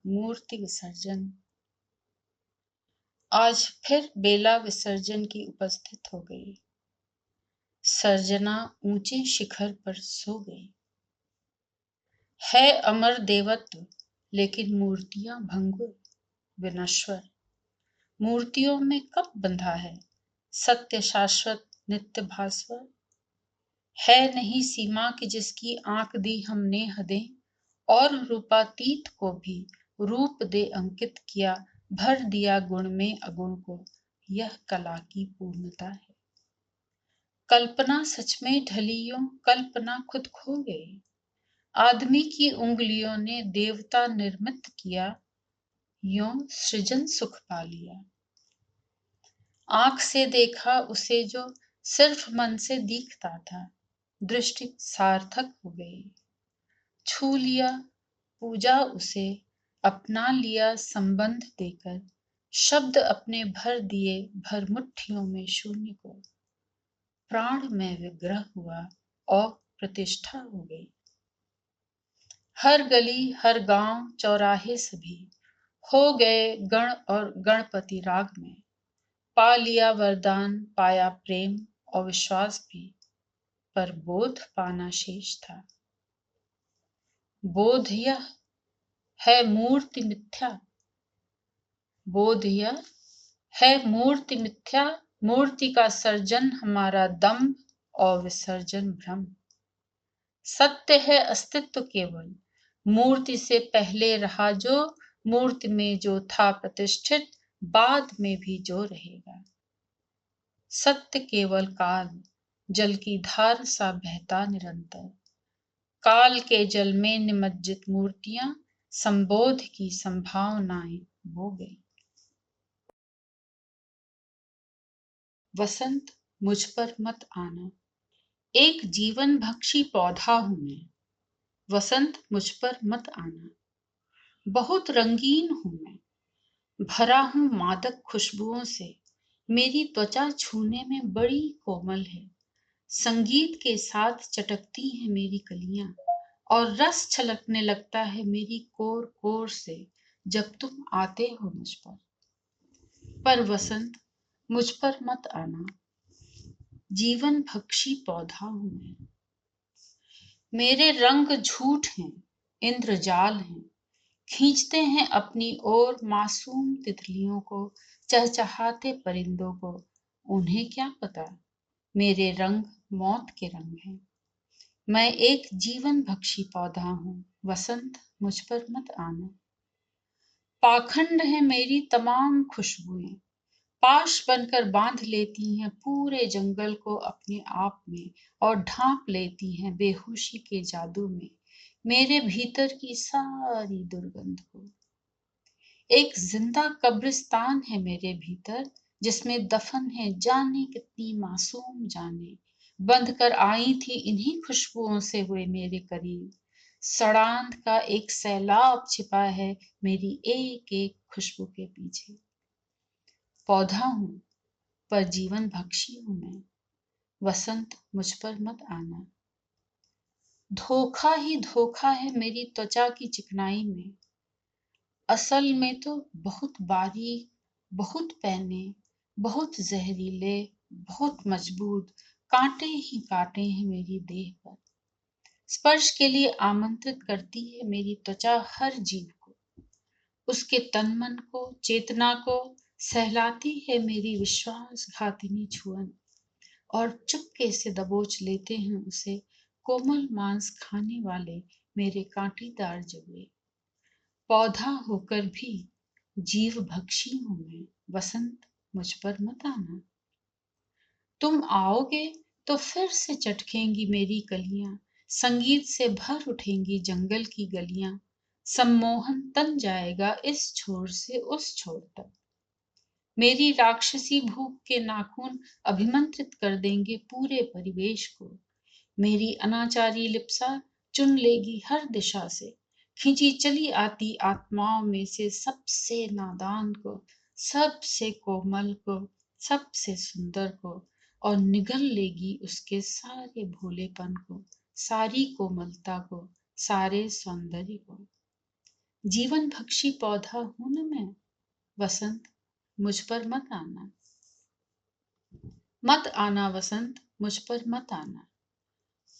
मूर्ति विसर्जन। आज फिर बेला विसर्जन की उपस्थित हो गई। सर्जना ऊंचे शिखर पर सो गई। है अमर देवत्व, लेकिन मूर्तियां भंगुर विनश्वर। मूर्तियों में कब बंधा है सत्य शाश्वत नित्य भास्वर। है नहीं सीमा की जिसकी आंख दी हमने हदें, और रूपातीत को भी रूप दे अंकित किया, भर दिया गुण में अगुण को, यह कला की पूर्णता है। कल्पना सच में ढली यूं कल्पना खुद खो गई। आदमी की उंगलियों ने देवता निर्मित किया, यूं सृजन सुख पा लिया। आंख से देखा उसे जो सिर्फ मन से दिखता था, दृष्टि सार्थक हो गई। छू लिया पूजा उसे, अपना लिया संबंध देकर, शब्द अपने भर दिए भर मुट्ठियों में शून्य को। प्राण में विग्रह हुआ और प्रतिष्ठा हो गई। हर गली हर गांव चौराहे सभी हो गए गण और गणपति राग में। पा लिया वरदान पाया प्रेम और विश्वास भी, पर बोध पाना शेष था। बोध यह है मूर्ति मिथ्या, बोध यह है मूर्ति मिथ्या। मूर्ति का सर्जन हमारा दम्भ और विसर्जन भ्रम। सत्य है अस्तित्व केवल मूर्ति से पहले रहा जो, मूर्ति में जो था प्रतिष्ठित बाद में भी जो रहेगा। सत्य केवल काल जल की धार सा बहता निरंतर। काल के जल में निमज्जित मूर्तियां संबोध की संभावनाएं बो गई। वसंत मुझ पर मत आना, एक जीवन भक्षी पौधा हूं मैं। वसंत मुझ पर मत आना, बहुत रंगीन हूं मैं। भरा हूं मादक खुशबुओं से, मेरी त्वचा छूने में बड़ी कोमल है। संगीत के साथ चटकती हैं मेरी कलियां, और रस छलकने लगता है मेरी कोर कोर से जब तुम आते हो मुझ पर वसंत मुझ पर मत आना, जीवन भक्षी पौधा हूं मैं। मेरे रंग झूठ हैं इंद्रजाल हैं, खींचते हैं अपनी ओर मासूम तितलियों को, चहचहाते परिंदों को। उन्हें क्या पता मेरे रंग मौत के रंग हैं। मैं एक जीवन भक्षी पौधा हूं, वसंत मुझ पर मत आना। पाखंड है मेरी तमाम खुशबुएं, पाश बनकर बांध लेती हैं पूरे जंगल को अपने आप में, और ढांप लेती हैं बेहोशी के जादू में मेरे भीतर की सारी दुर्गंध को। एक जिंदा कब्रिस्तान है मेरे भीतर, जिसमें दफन है जाने कितनी मासूम जाने, बंध कर आई थी इन्हीं खुशबुओं से वे मेरे करीब। सड़ांध का एक सैलाब छिपा है मेरी एक एक खुशबू के पीछे। पौधा हूं पर जीवन भक्षी हूं मैं, वसंत मुझ पर मत आना। धोखा ही धोखा है मेरी त्वचा की चिकनाई में, असल में तो बहुत बारीक, बहुत पैने, बहुत जहरीले, बहुत मजबूत कांटे ही कांटे हैं मेरी देह पर। स्पर्श के लिए आमंत्रित करती है मेरी त्वचा हर जीव को, उसके तन मन को चेतना को सहलाती है मेरी विश्वासघातिनी छुअन, और चुपके से दबोच लेते हैं उसे कोमल मांस खाने वाले मेरे कांटेदार जबड़े। पौधा होकर भी जीव भक्षी हूं मैं, वसंत मुझ पर मत आना। तुम आओगे तो फिर से चटकेंगी मेरी कलियां, संगीत से भर उठेंगी जंगल की गलियां। सम्मोहन तन जाएगा इस छोर से उस छोर तक, मेरी राक्षसी भूख के नाखून अभिमंत्रित कर देंगे पूरे परिवेश को। मेरी अनाचारी लिप्सा चुन लेगी हर दिशा से, खींची चली आती आत्माओं में से सबसे नादान को, सबसे कोमल को, सबसे सुंदर को, और निगल लेगी उसके सारे भोलेपन को, सारी कोमलता को, सारे सौंदर्य को। जीवन भक्षी पौधा हूं न मैं, वसंत मुझ पर मत आना। मत आना वसंत, मुझ पर मत आना।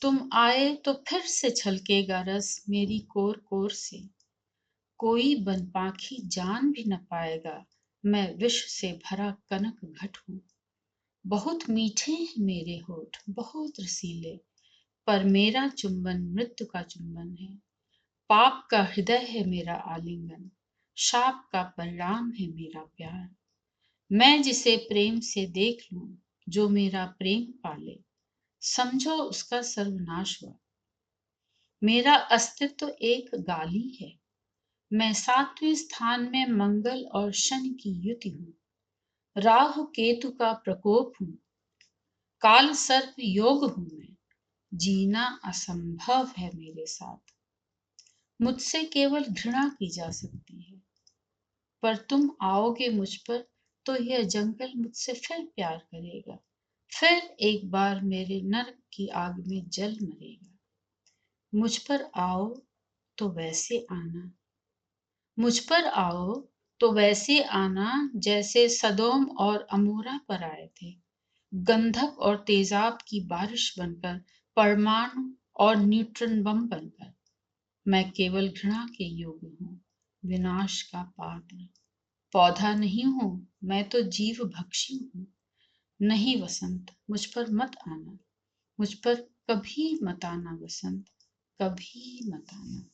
तुम आए तो फिर से छलकेगा रस मेरी कोर कोर से। कोई बनपाखी जान भी न पाएगा, मैं विष से भरा कनक घट हूँ। बहुत मीठे हैं मेरे होठ, बहुत रसीले, पर मेरा चुंबन मृत्यु का चुंबन है। पाप का हृदय है मेरा आलिंगन, शाप का परिणाम है मेरा प्यार। मैं जिसे प्रेम से देख लूं, जो मेरा प्रेम पाले, समझो उसका सर्वनाश हुआ। मेरा अस्तित्व एक गाली है, मैं 7वें स्थान में मंगल और शनि की युति हूँ। राहु केतु का प्रकोप हूँ, काल सर्प योग हूँ मैं। जीना असंभव है मेरे साथ, मुझसे केवल घृणा की जा सकती है। पर तुम आओगे मुझ पर तो यह जंगल मुझसे फिर प्यार करेगा, फिर एक बार मेरे नरक की आग में जल मरेगा। मुझ पर आओ तो वैसे आना, मुझ पर आओ तो वैसे आना जैसे सदोम और अमोरा पर आए थे, गंधक और तेजाब की बारिश बनकर, परमाणु और न्यूट्रन बम बनकर। मैं केवल घृणा के योग्य हूँ, विनाश का पात्र। पौधा नहीं हूँ, मैं तो जीव भक्षी हूँ। नहीं वसंत, मुझ पर मत आना, मुझ पर कभी मत आना वसंत, कभी मत आना।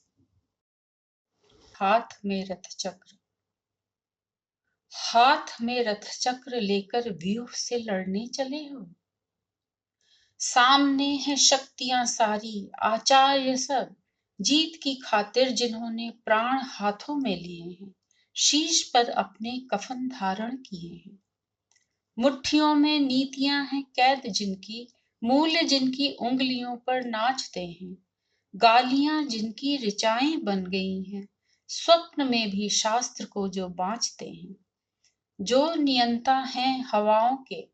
हाथ में रथ चक्र। हाथ में रथ चक्र लेकर व्यूह से लड़ने चले हो। सामने है शक्तियां सारी, आचार्य सब, जीत की खातिर जिन्होंने प्राण हाथों में लिए हैं, शीश पर अपने कफन धारण किए हैं। मुट्ठियों में नीतियां हैं कैद जिनकी, मूल्य जिनकी उंगलियों पर नाचते हैं। गालियां जिनकी ऋचाएं बन गई हैं, स्वप्न में भी शास्त्र को जो बाँचते हैं। जो नियंता हैं हवाओं के,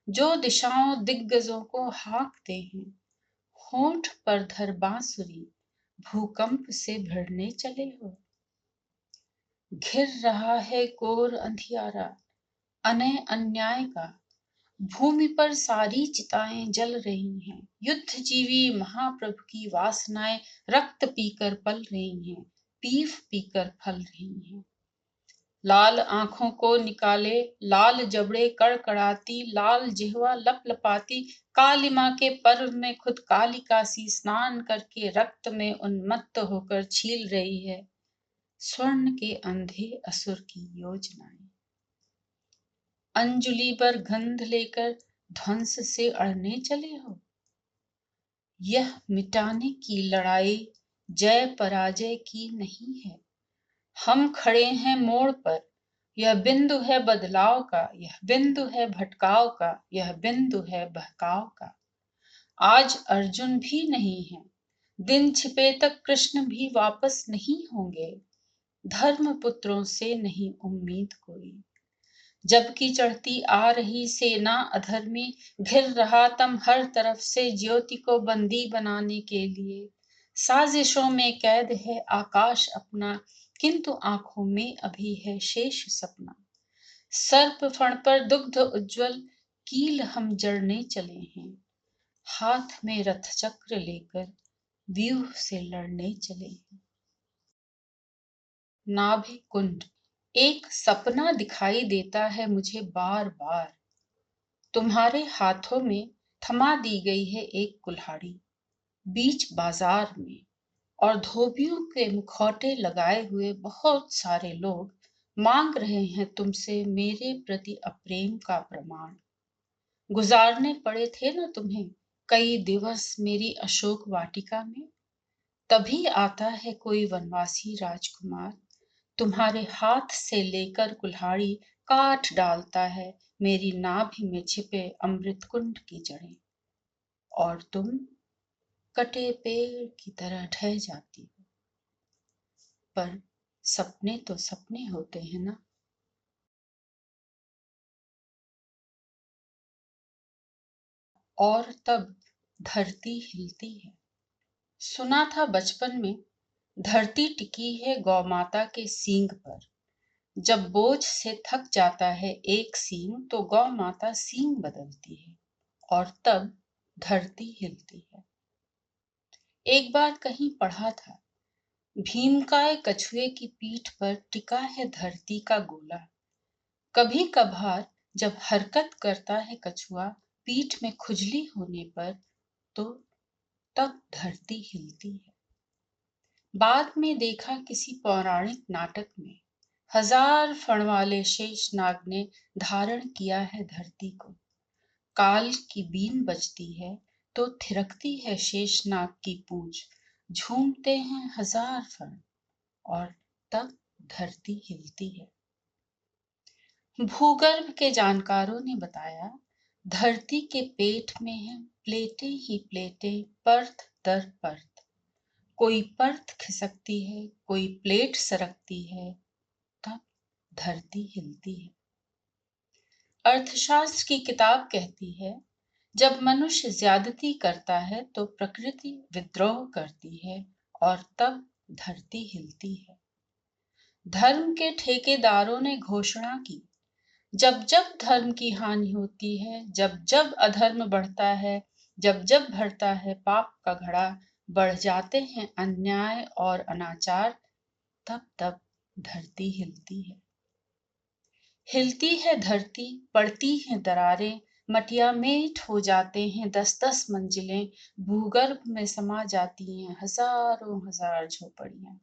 जो दिशाओं दिग्गजों को हाँकते हैं। होंठ पर धर बांसुरी, भूकंप से भिड़ने चले हो। घिर रहा है घोर अंधियारा, अनय अन्याय का, भूमि पर सारी चिताएं जल रही हैं। युद्ध जीवी महाप्रभु की वासनाएं रक्त पीकर पल रही हैं, पीफ पीकर फल रही हैं। लाल आंखों को निकाले, लाल जबड़े कड़कड़ाती, लाल जिह्वा लपलपाती, काली माँ के पर्व में खुद कालिका सी स्नान करके रक्त में उन्मत्त होकर छील रही है स्वर्ण के अंधे असुर की योजनाएं। अंजुलि पर गंध लेकर ध्वंस से अड़ने चले हो। यह मिटाने की लड़ाई जय पराजय की नहीं है। हम खड़े हैं मोड़ पर, यह बिंदु है बदलाव का, यह बिंदु है भटकाव का, यह बिंदु है बहकाव का। आज अर्जुन भी नहीं है, दिन छिपे तक कृष्ण भी वापस नहीं होंगे। धर्म पुत्रों से नहीं उम्मीद कोई, जबकि चढ़ती आ रही सेना अधर्मी, घिर रहा तम हर तरफ से ज्योति को बंदी बनाने के लिए। साजिशों में कैद है आकाश अपना, किंतु आंखों में अभी है शेष सपना। सर्प फण पर दुग्ध उज्जवल कील हम जड़ने चले हैं, हाथ में रथ चक्र लेकर व्यूह से लड़ने चले हैं। नाभि कुंड। एक सपना दिखाई देता है मुझे बार बार, तुम्हारे हाथों में थमा दी गई है एक कुल्हाड़ी, बीच बाजार में, और धोबियों के मुखौटे लगाए हुए बहुत सारे लोग मांग रहे हैं तुमसे मेरे प्रति अप्रेम का प्रमाण। गुजारने पड़े थे ना तुम्हें कई दिवस मेरी अशोक वाटिका में, तभी आता है कोई वनवासी राजकुमार, तुम्हारे हाथ से लेकर कुल्हाड़ी काट डालता है मेरी नाभि में छिपे अमृत कुंड की जड़ें, और तुम कटे पेड़ की तरह ढह जाती हो। पर सपने तो सपने होते हैं ना। और तब धरती हिलती है। सुना था बचपन में धरती टिकी है गौ माता के सींग पर। जब बोझ से थक जाता है एक सींग तो गौ माता सींग बदलती है और तब धरती हिलती है। एक बार कहीं पढ़ा था, भीमकाय कछुए की पीठ पर टिका है धरती का गोला। कभी कभार जब हरकत करता है कछुआ पीठ में खुजली होने पर, तो तब धरती हिलती है। बाद में देखा किसी पौराणिक नाटक में, 1000 फण वाले शेषनाग ने धारण किया है धरती को। काल की बीन बजती है तो थिरकती है शेषनाग की पूंछ, झूमते हैं 1000 फण और तब धरती हिलती है। भूगर्भ के जानकारों ने बताया, धरती के पेट में है प्लेटें ही प्लेटें, परत दर परत। कोई परत खिसकती है, कोई प्लेट सरकती है, तब धरती हिलती है। अर्थशास्त्र की किताब कहती है, जब मनुष्य ज्यादती करता है तो प्रकृति विद्रोह करती है और तब धरती हिलती है। धर्म के ठेकेदारों ने घोषणा की, जब जब धर्म की हानि होती है, जब जब अधर्म बढ़ता है, जब जब भरता है पाप का घड़ा, बढ़ जाते हैं अन्याय और अनाचार, तब तब धरती हिलती है। हिलती है धरती, पड़ती हैं दरारें, मटिया मेट हो जाते हैं 10-10 मंजिलें, भूगर्भ में समा जाती हैं हजारों हजार झोपड़ियां।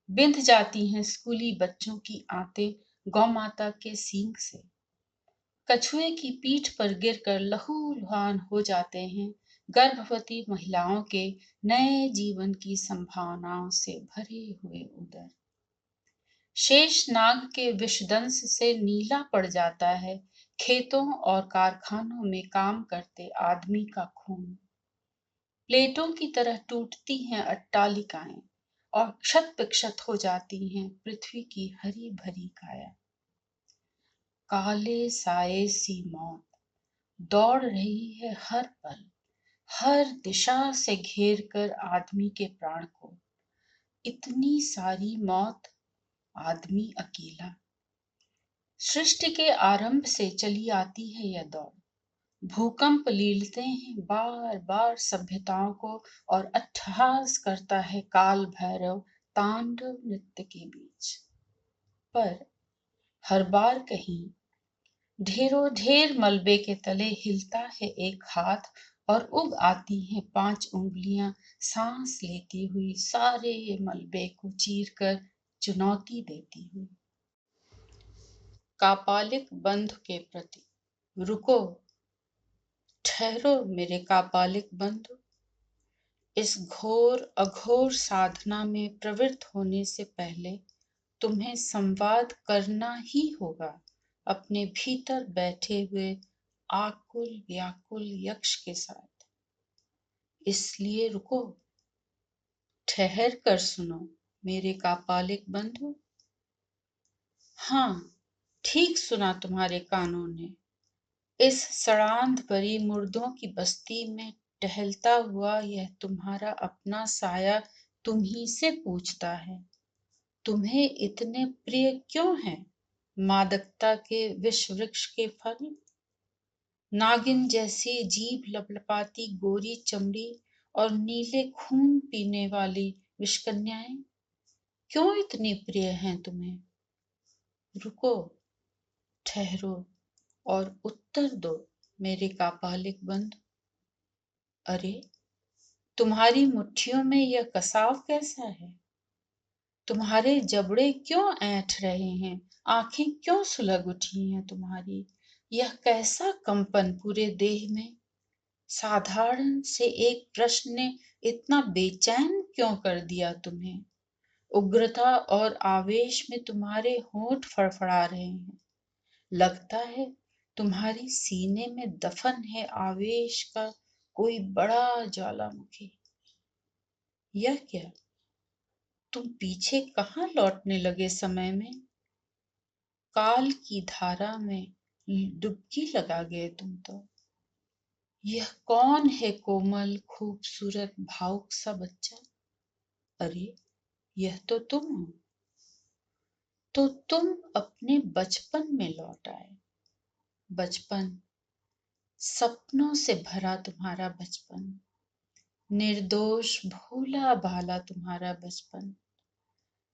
बिंध जाती हैं स्कूली बच्चों की आंतें गौ माता के सींग से। कछुए की पीठ पर गिरकर लहूलुहान हो जाते हैं गर्भवती महिलाओं के नए जीवन की संभावनाओं से भरे हुए उदर। शेषनाग के विषदंश से नीला पड़ जाता है खेतों और कारखानों में काम करते आदमी का खून। प्लेटों की तरह टूटती हैं अट्टालिकाएं और क्षत विक्षत हो जाती हैं पृथ्वी की हरी भरी काया। काले साए सी मौत दौड़ रही है हर पल, हर दिशा से घेर कर आदमी के प्राण को। इतनी सारी मौत, आदमी अकेला। सृष्टि के आरंभ से चली आती है यह दौड़। भूकंप लीलते हैं बार बार सभ्यताओं को और अट्टहास करता है काल भैरव तांडव नृत्य के बीच। पर हर बार कहीं ढेरों ढेर मलबे के तले हिलता है एक हाथ और उग आती हैं 5 उंगलियां सांस लेती हुई सारे मलबे को चीर कर चुनौती देती हुई। कापालिक बंधु के प्रति, रुको, ठहरो मेरे कापालिक बंधु। इस घोर अघोर साधना में प्रवृत्त होने से पहले तुम्हें संवाद करना ही होगा अपने भीतर बैठे हुए आकुल व्याकुल यक्ष के साथ। इसलिए रुको, ठहर कर सुनो मेरे कापालिक बंधु। हाँ, ठीक सुना तुम्हारे कानों ने। इस सड़ांध भरी मुर्दों की बस्ती में टहलता हुआ यह तुम्हारा अपना साया तुम्ही से पूछता है, तुम्हें इतने प्रिय क्यों हैं मादकता के विष वृक्ष के फल? नागिन जैसी जीभ लपलपाती गोरी चमड़ी और नीले खून पीने वाली विषकन्याएं क्यों इतनी प्रिय हैं तुम्हें? रुको, ठहरो और उत्तर दो मेरे कापालिक बंधु। अरे, तुम्हारी मुट्ठियों में यह कसाव कैसा है? तुम्हारे जबड़े क्यों ऐंठ रहे हैं? आंखें क्यों सुलग उठी हैं तुम्हारी? यह कैसा कंपन पूरे देह में? साधारण से एक प्रश्न ने इतना बेचैन क्यों कर दिया तुम्हें? उग्रता और आवेश में तुम्हारे होंठ फड़फड़ा रहे हैं। लगता है तुम्हारे सीने में दफन है आवेश का कोई बड़ा ज्वालामुखी। यह क्या, तुम पीछे कहाँ लौटने लगे समय में? काल की धारा में डुबकी लगा गए तुम तो। यह कौन है कोमल खूबसूरत भावुक सा बच्चा? अरे, यह तो तुम हो। तो तुम अपने बचपन में लौट आए। बचपन, सपनों से भरा तुम्हारा बचपन, निर्दोष भोला भाला तुम्हारा बचपन,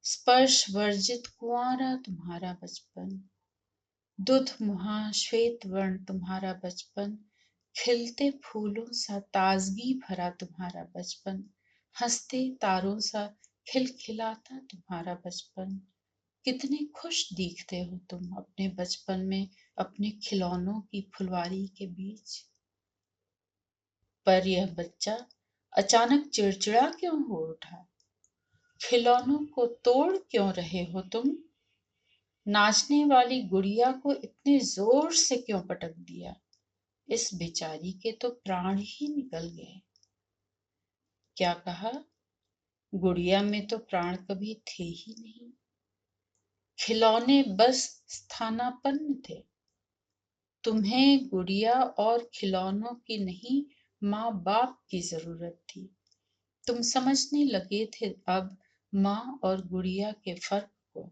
स्पर्श वर्जित कुंवारा तुम्हारा बचपन, दुध मुहा श्वेत वर्ण तुम्हारा बचपन, खिलते फूलों सा ताजगी भरा तुम्हारा बचपन, हंसते तारों सा खिलखिलाता तुम्हारा बचपन। कितने खुश दिखते हो तुम अपने बचपन में, अपने खिलौनों की फुलवारी के बीच। पर यह बच्चा अचानक चिड़चिड़ा क्यों हो उठा? खिलौनों को तोड़ क्यों रहे हो तुम? नाचने वाली गुड़िया को इतने जोर से क्यों पटक दिया? इस बेचारी के तो प्राण ही निकल गए। क्या कहा? गुड़िया में तो प्राण कभी थे ही नहीं। खिलौने बस स्थानापन्न थे। तुम्हें गुड़िया और खिलौनों की नहीं, माँ बाप की जरूरत थी। तुम समझने लगे थे अब माँ और गुड़िया के फर्क को।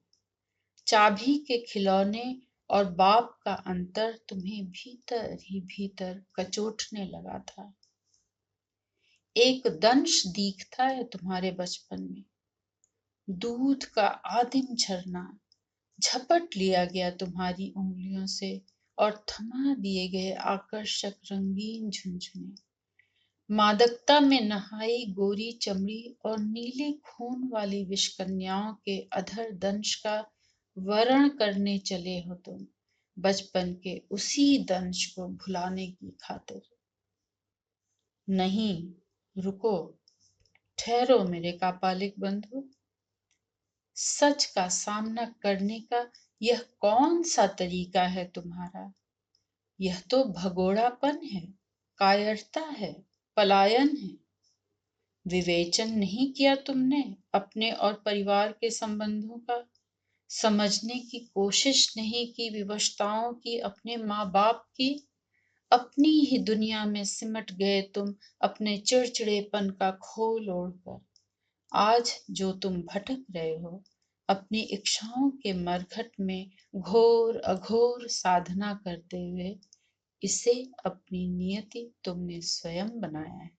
चाबी के खिलौने और बाप का अंतर तुम्हें भीतर ही भीतर कचोटने लगा था। एक दंश दिखता है तुम्हारे बचपन में, दूध का आदिम झरना झपट लिया गया तुम्हारी उंगलियों से और थमा दिए गए आकर्षक रंगीन झुनझुने। मादकता में नहाई गोरी चमड़ी और नीले खून वाली विषकन्याओं के अधर दंश का वरण करने चले हो तुम, बचपन के उसी दंश को भुलाने की खातिर। नहीं, रुको, ठहरो मेरे कापालिक बंधु। सच का सामना करने का यह कौन सा तरीका है तुम्हारा? यह तो भगोड़ापन है, कायरता है, पलायन है। विवेचन नहीं किया तुमने अपने और परिवार के संबंधों का, समझने की कोशिश नहीं की विवशताओं की अपने माँ बाप की। अपनी ही दुनिया में सिमट गए तुम अपने चिड़चिड़ेपन का खोल ओढ़कर। आज जो तुम भटक रहे हो अपनी इच्छाओं के मरघट में घोर अघोर साधना करते हुए, इसे अपनी नियति तुमने स्वयं बनाया है।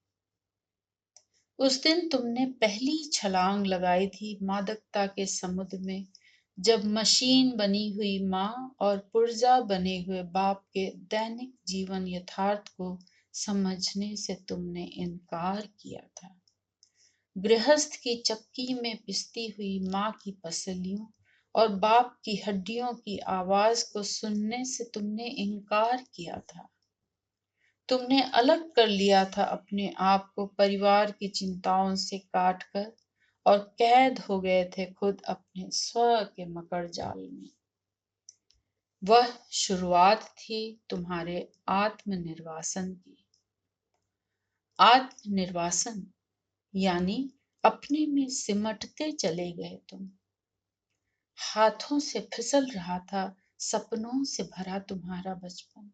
उस दिन तुमने पहली छलांग लगाई थी मादकता के समुद्र में, जब मशीन बनी हुई माँ और पुर्जा बने हुए बाप के दैनिक जीवन यथार्थ को समझने से तुमने इनकार किया था। गृहस्थ की चक्की में पिसती हुई माँ की पसलियों और बाप की हड्डियों की आवाज को सुनने से तुमने इनकार किया था। तुमने अलग कर लिया था अपने आप को परिवार की चिंताओं से काट कर और कैद हो गए थे खुद अपने स्व के मकर जाल में। वह शुरुआत थी तुम्हारे आत्मनिर्वासन की। आत्मनिर्वासन यानी अपने में सिमटते चले गए तुम। हाथों से फिसल रहा था सपनों से भरा तुम्हारा बचपन,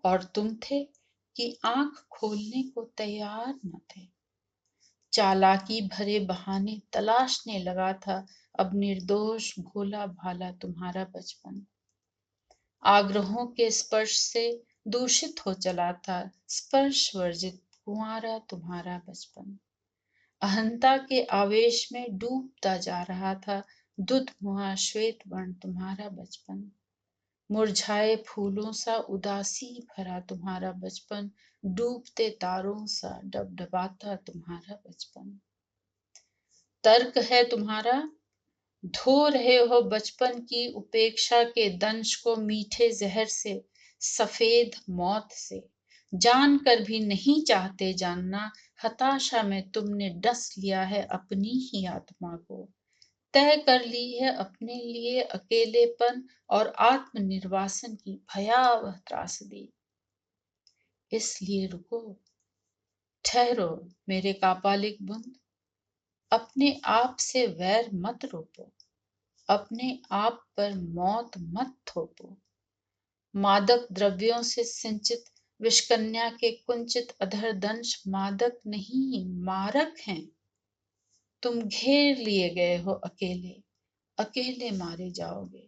और तुम थे कि आंख खोलने को तैयार न थे। चालाकी भरे बहाने तलाशने लगा था अब निर्दोष भोला भाला तुम्हारा बचपन। आग्रहों के स्पर्श से दूषित हो चला था स्पर्श वर्जित कुंवारा तुम्हारा बचपन। अहंता के आवेश में डूबता जा रहा था दुध मुहा श्वेत वर्ण तुम्हारा बचपन। मुरझाए फूलों सा उदासी भरा तुम्हारा बचपन, डूबते तारों सा डबडबाता तुम्हारा बचपन। तर्क है तुम्हारा, धो रहे हो बचपन की उपेक्षा के दंश को मीठे जहर से, सफेद मौत से। जानकर भी नहीं चाहते जानना, हताशा में तुमने डस लिया है अपनी ही आत्मा को। तय कर ली है अपने लिए अकेलेपन और आत्मनिर्वासन की भयावह त्रासदी। इसलिए रुको, ठहरो मेरे कापालिक बुंद। अपने आप से वैर मत रोपो, अपने आप पर मौत मत थोपो। मादक द्रव्यों से सिंचित विषकन्या के कुंचित अधर दंश मादक नहीं मारक हैं। तुम घेर लिए गए हो अकेले, अकेले मारे जाओगे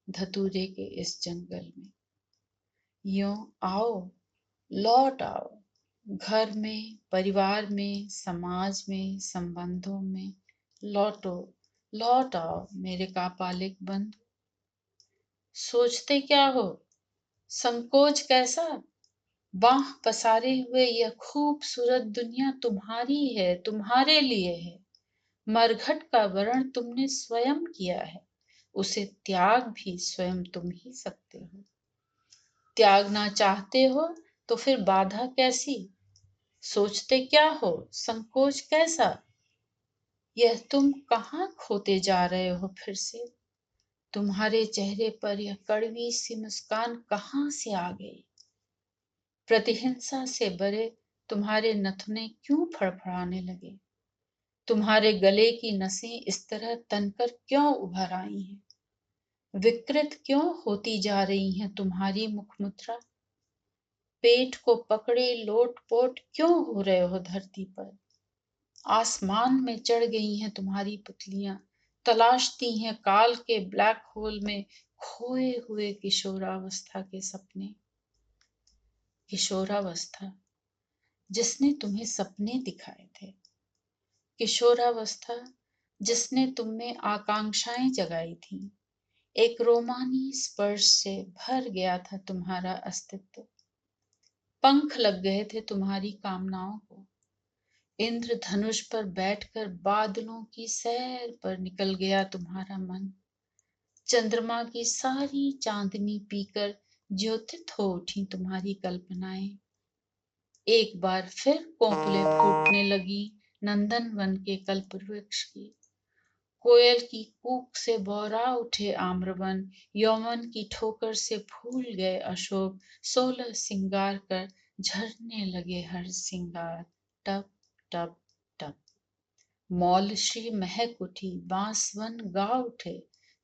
धतूरे के इस जंगल में। यूं आओ, लौट आओ, घर में, परिवार में, समाज में, संबंधों में। लौटो, लौट आओ मेरे कापालिक बंधु। सोचते क्या हो, संकोच कैसा? बाह पसारे हुए यह खूबसूरत दुनिया तुम्हारी है, तुम्हारे लिए है। मरघट का वरण तुमने स्वयं किया है, उसे त्याग भी स्वयं तुम ही सकते हो। त्यागना चाहते हो तो फिर बाधा कैसी? सोचते क्या हो, संकोच कैसा? यह तुम कहाँ खोते जा रहे हो फिर से? तुम्हारे चेहरे पर यह कड़वी सी मुस्कान कहाँ से आ गई? प्रतिहिंसा से भरे तुम्हारे नथुने क्यों फड़फड़ाने लगे? तुम्हारे गले की नसें इस तरह तनकर क्यों उभर आई हैं? विकृत क्यों होती जा रही है तुम्हारी मुखमुद्रा? पेट को पकड़े लोट पोट क्यों हो रहे हो धरती पर? आसमान में चढ़ गई हैं तुम्हारी पुतलियां, तलाशती हैं काल के ब्लैक होल में खोए हुए किशोरावस्था के सपने। किशोरावस्था जिसने तुम्हें सपने दिखाए थे, किशोरावस्था जिसने तुम में आकांक्षाएं जगाई थी। एक रोमानी स्पर्श से भर गया था तुम्हारा अस्तित्व। पंख लग गए थे तुम्हारी कामनाओं को। इंद्रधनुष पर बैठकर बादलों की सैर पर निकल गया तुम्हारा मन। चंद्रमा की सारी चांदनी पीकर ज्योतित हो उठी तुम्हारी कल्पनाएं। एक बार फिर कोकिलें फूटने लगी नंदन वन के कल्प वृक्ष की। कोयल की कूक से बौरा उठे आम्रवन, यौवन की ठोकर से फूल गए अशोक। 16 सिंगार कर झरने लगे हर सिंगार, टप टप टप। मौलश्री महक उठी, बांसवन गा उठे,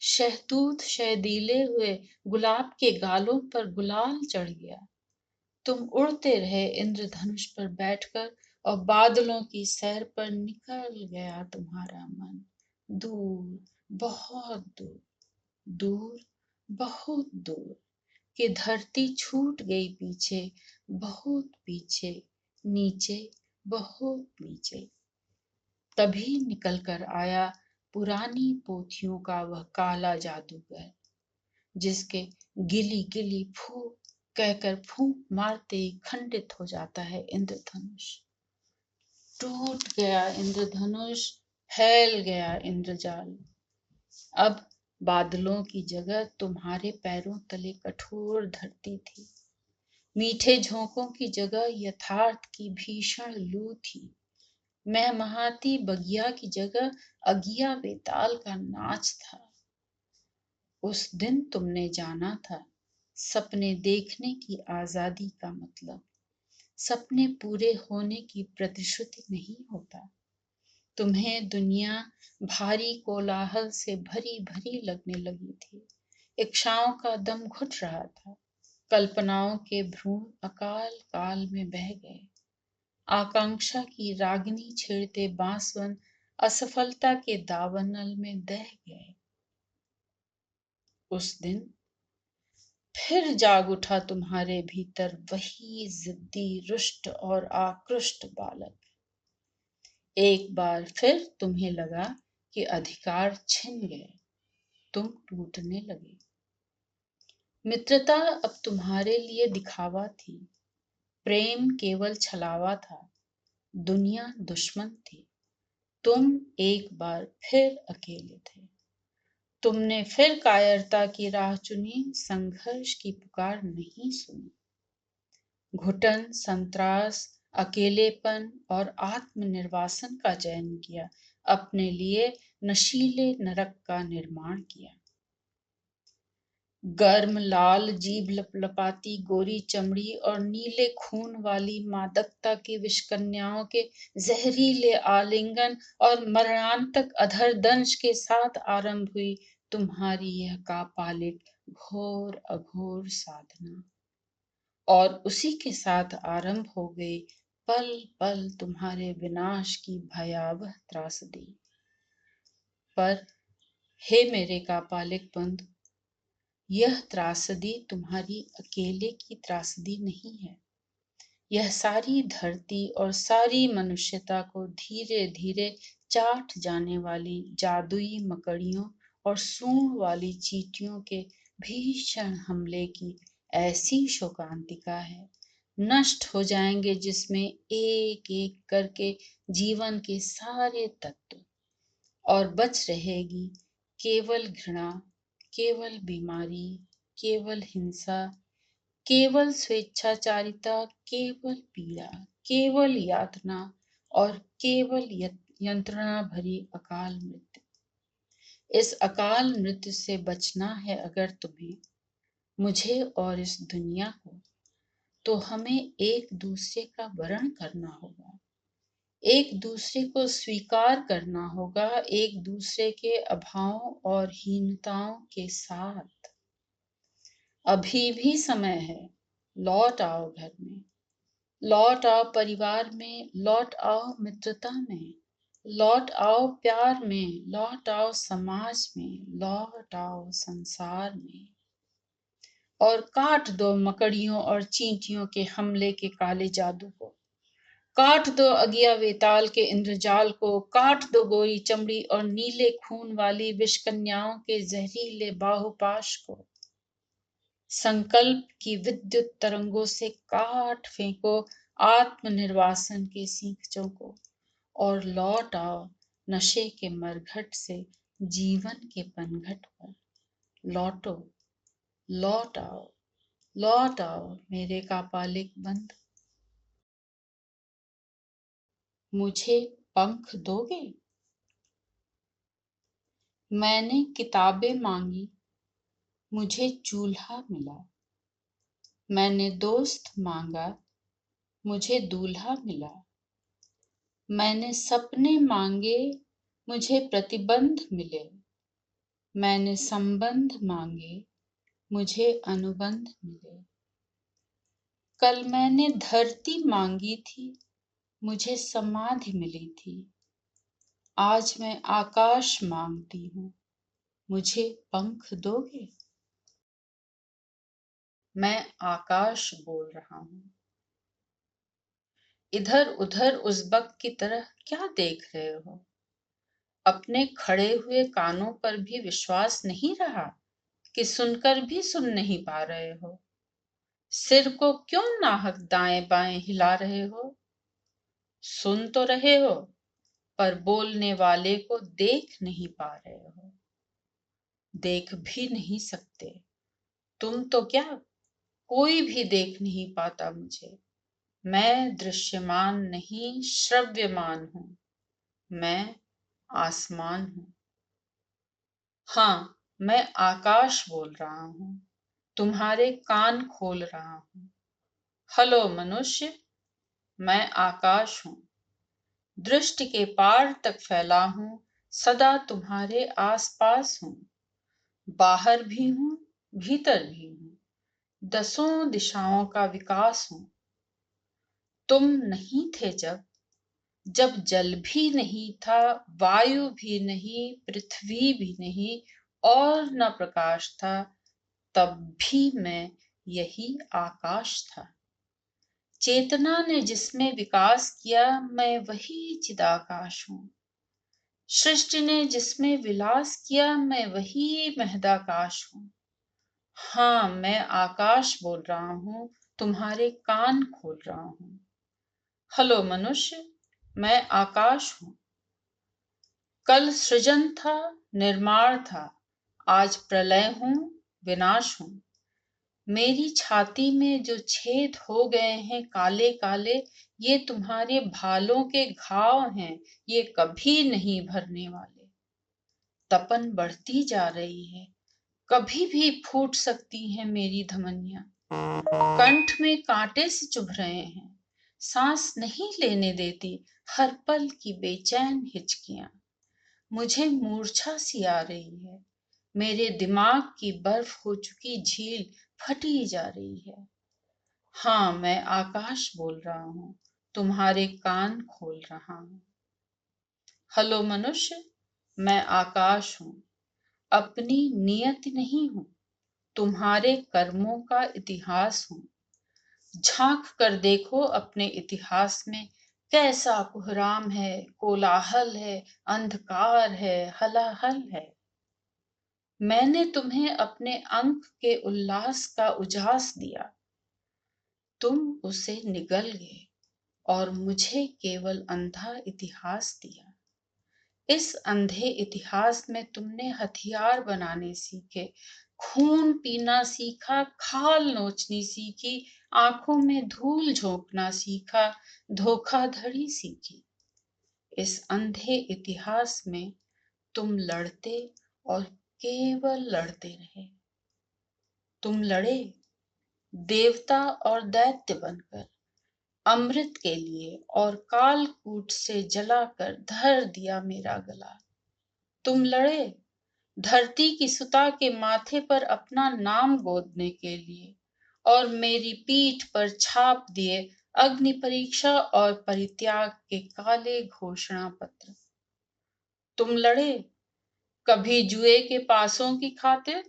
शहतूत शहदीले हुए, गुलाब के गालों पर गुलाल चढ़ गया। तुम उड़ते रहे इंद्रधनुष पर बैठकर, और बादलों की सैर पर निकल गया तुम्हारा मन। दूर, बहुत दूर, दूर, बहुत दूर, कि धरती छूट गई पीछे, बहुत पीछे, नीचे, बहुत नीचे। तभी निकल कर आया पुरानी पोथियों का वह काला जादूगर, जिसके गिली गिली फूंक कहकर फूंक मारते ही खंडित हो जाता है इंद्रधनुष। टूट गया इंद्रधनुष, फैल गया इंद्रजाल। अब बादलों की जगह तुम्हारे पैरों तले कठोर धरती थी। मीठे झोंकों की जगह यथार्थ की भीषण लू थी। महमहाती बगिया की जगह अगिया बेताल का नाच था। उस दिन तुमने जाना था सपने देखने की आजादी का मतलब। सपने पूरे होने की प्रतिश्रुति नहीं होता। तुम्हें दुनिया भारी कोलाहल से भरी भरी लगने लगी थी। इच्छाओं का दम घुट रहा था। कल्पनाओं के भ्रूण अकाल काल में बह गए। आकांक्षा की रागिनी छेड़ते बांसवन असफलता के दावानल में दह गए। उस दिन फिर जाग उठा तुम्हारे भीतर वही जिद्दी, रुष्ट और आकृष्ट बालक। एक बार फिर तुम्हें लगा कि अधिकार छिन गए, तुम टूटने लगे। मित्रता अब तुम्हारे लिए दिखावा थी, प्रेम केवल छलावा था, दुनिया दुश्मन थी। तुम एक बार फिर अकेले थे। तुमने फिर कायरता की राह चुनी, संघर्ष की पुकार नहीं सुनी। घुटन, संत्रास, अकेलेपन और आत्मनिर्वासन का चयन किया, अपने लिए नशीले नरक का निर्माण किया। गर्म लाल जीभ लपलपाती गोरी चमड़ी और नीले खून वाली मादकता की विषकन्याओं के जहरीले आलिंगन और मरणांतक अधर दंश के साथ आरंभ हुई तुम्हारी यह कापालिक घोर अघोर साधना। और उसी के साथ आरंभ हो गई पल पल तुम्हारे विनाश की भयावह त्रासदी। पर हे मेरे कापालिक बंधु, यह त्रासदी तुम्हारी अकेले की त्रासदी नहीं है। यह सारी धरती और सारी मनुष्यता को धीरे धीरे चाट जाने वाली जादुई मकड़ियों और सूंड वाली चींटियों के भीषण हमले की ऐसी शोकांतिका है, नष्ट हो जाएंगे जिसमें एक एक करके जीवन के सारे तत्व, और बच रहेगी केवल घृणा, केवल बीमारी, केवल हिंसा, केवल स्वेच्छाचारिता, केवल पीड़ा, केवल यातना और केवल यंत्रणा भरी अकाल मृत्यु। इस अकाल मृत्यु से बचना है अगर तुम्हें, मुझे और इस दुनिया को, तो हमें एक दूसरे का वरण करना होगा, एक दूसरे को स्वीकार करना होगा, एक दूसरे के अभावों और हीनताओं के साथ। अभी भी समय है, लौट आओ घर में, लौट आओ परिवार में, लौट आओ मित्रता में, लौट आओ प्यार में, लौट आओ समाज में, लौट आओ संसार में, और काट दो मकड़ियों और चींटियों के हमले के काले जादू को, काट दो अगिया वेताल के इंद्रजाल को, काट दो गोरी चमड़ी और नीले खून वाली विषकन्याओं के जहरीले बाहुपाश को। संकल्प की विद्युत तरंगों से काट फेंको आत्मनिर्वासन के सींचों को, और लौट आओ नशे के मरघट से जीवन के पनघट पर। लौटो, लौट आओ, लौट आओ मेरे कापालिक बंधु। मुझे पंख दोगे? मैंने किताबें मांगी, मुझे चूल्हा मिला। मैंने दोस्त मांगा, मुझे दूल्हा मिला। मैंने सपने मांगे, मुझे प्रतिबंध मिले। मैंने संबंध मांगे, मुझे अनुबंध मिले। कल मैंने धरती मांगी थी, मुझे समाधि मिली थी। आज मैं आकाश मांगती हूँ, मुझे पंख दोगे? मैं आकाश बोल रहा हूँ। इधर उधर उस बक की तरह क्या देख रहे हो? अपने खड़े हुए कानों पर भी विश्वास नहीं रहा कि सुनकर भी सुन नहीं पा रहे हो? सिर को क्यों नाहक दाएं बाएं हिला रहे हो? सुन तो रहे हो, पर बोलने वाले को देख नहीं पा रहे हो। देख भी नहीं सकते। तुम तो क्या, कोई भी देख नहीं पाता मुझे। मैं दृश्यमान नहीं, श्रव्यमान हूँ। मैं आसमान हूँ। हाँ, मैं आकाश बोल रहा हूँ, तुम्हारे कान खोल रहा हूँ। हेलो मनुष्य, मैं आकाश हूँ, दृष्टि के पार तक फैला हूँ, सदा तुम्हारे आसपास हूँ। बाहर भी हूँ, भीतर भी हूँ, दसों दिशाओं का विकास हूँ। तुम नहीं थे जब जल भी नहीं था, वायु भी नहीं, पृथ्वी भी नहीं, और न प्रकाश था, तब भी मैं यही आकाश था। चेतना ने जिसमें विकास किया, मैं वही चिदाकाश हूँ। सृष्टि ने जिसमें विलास किया, मैं वही महदाकाश हूँ। हाँ, मैं आकाश बोल रहा हूँ, तुम्हारे कान खोल रहा हूँ। हेलो मनुष्य, मैं आकाश हूँ। कल सृजन था, निर्माण था, आज प्रलय हूँ, विनाश हूँ। मेरी छाती में जो छेद हो गए हैं काले काले, ये तुम्हारे भालों के घाव हैं, ये कभी नहीं भरने वाले। तपन बढ़ती जा रही है, कभी भी फूट सकती है मेरी धमनियां। कंठ में कांटे से चुभ रहे हैं, सांस नहीं लेने देती हर पल की बेचैन हिचकियां। मुझे मूर्छा सी आ रही है, मेरे दिमाग की बर्फ हो चुकी झील फटी जा रही है। हाँ, मैं आकाश बोल रहा हूँ, तुम्हारे कान खोल रहा हूँ। हेलो मनुष्य, मैं आकाश हूँ, अपनी नियति नहीं हूँ, तुम्हारे कर्मों का इतिहास हूँ। झांक कर देखो अपने इतिहास में, कैसा कोहराम है, कोलाहल है, अंधकार है, हलाहल है। मैंने तुम्हें अपने अंक के उल्लास का उजास दिया, तुम उसे निगल गए और मुझे केवल अंधा इतिहास दिया। इस अंधे इतिहास में तुमने हथियार बनाने सीखे, खून पीना सीखा, खाल नोचनी सीखी, आंखों में धूल झोंकना सीखा, धोखाधड़ी सीखी। इस अंधे इतिहास में तुम लड़ते और केवल लड़ते रहे। तुम लड़े देवता और दैत्य बनकर, अमृत के लिए, और कालकूट से जलाकर धर दिया मेरा गला। तुम लड़े धरती की सुता के माथे पर अपना नाम गोदने के लिए, और मेरी पीठ पर छाप दिए अग्नि परीक्षा और परित्याग के काले घोषणा पत्र। तुम लड़े कभी जुए के पासों की खातिर,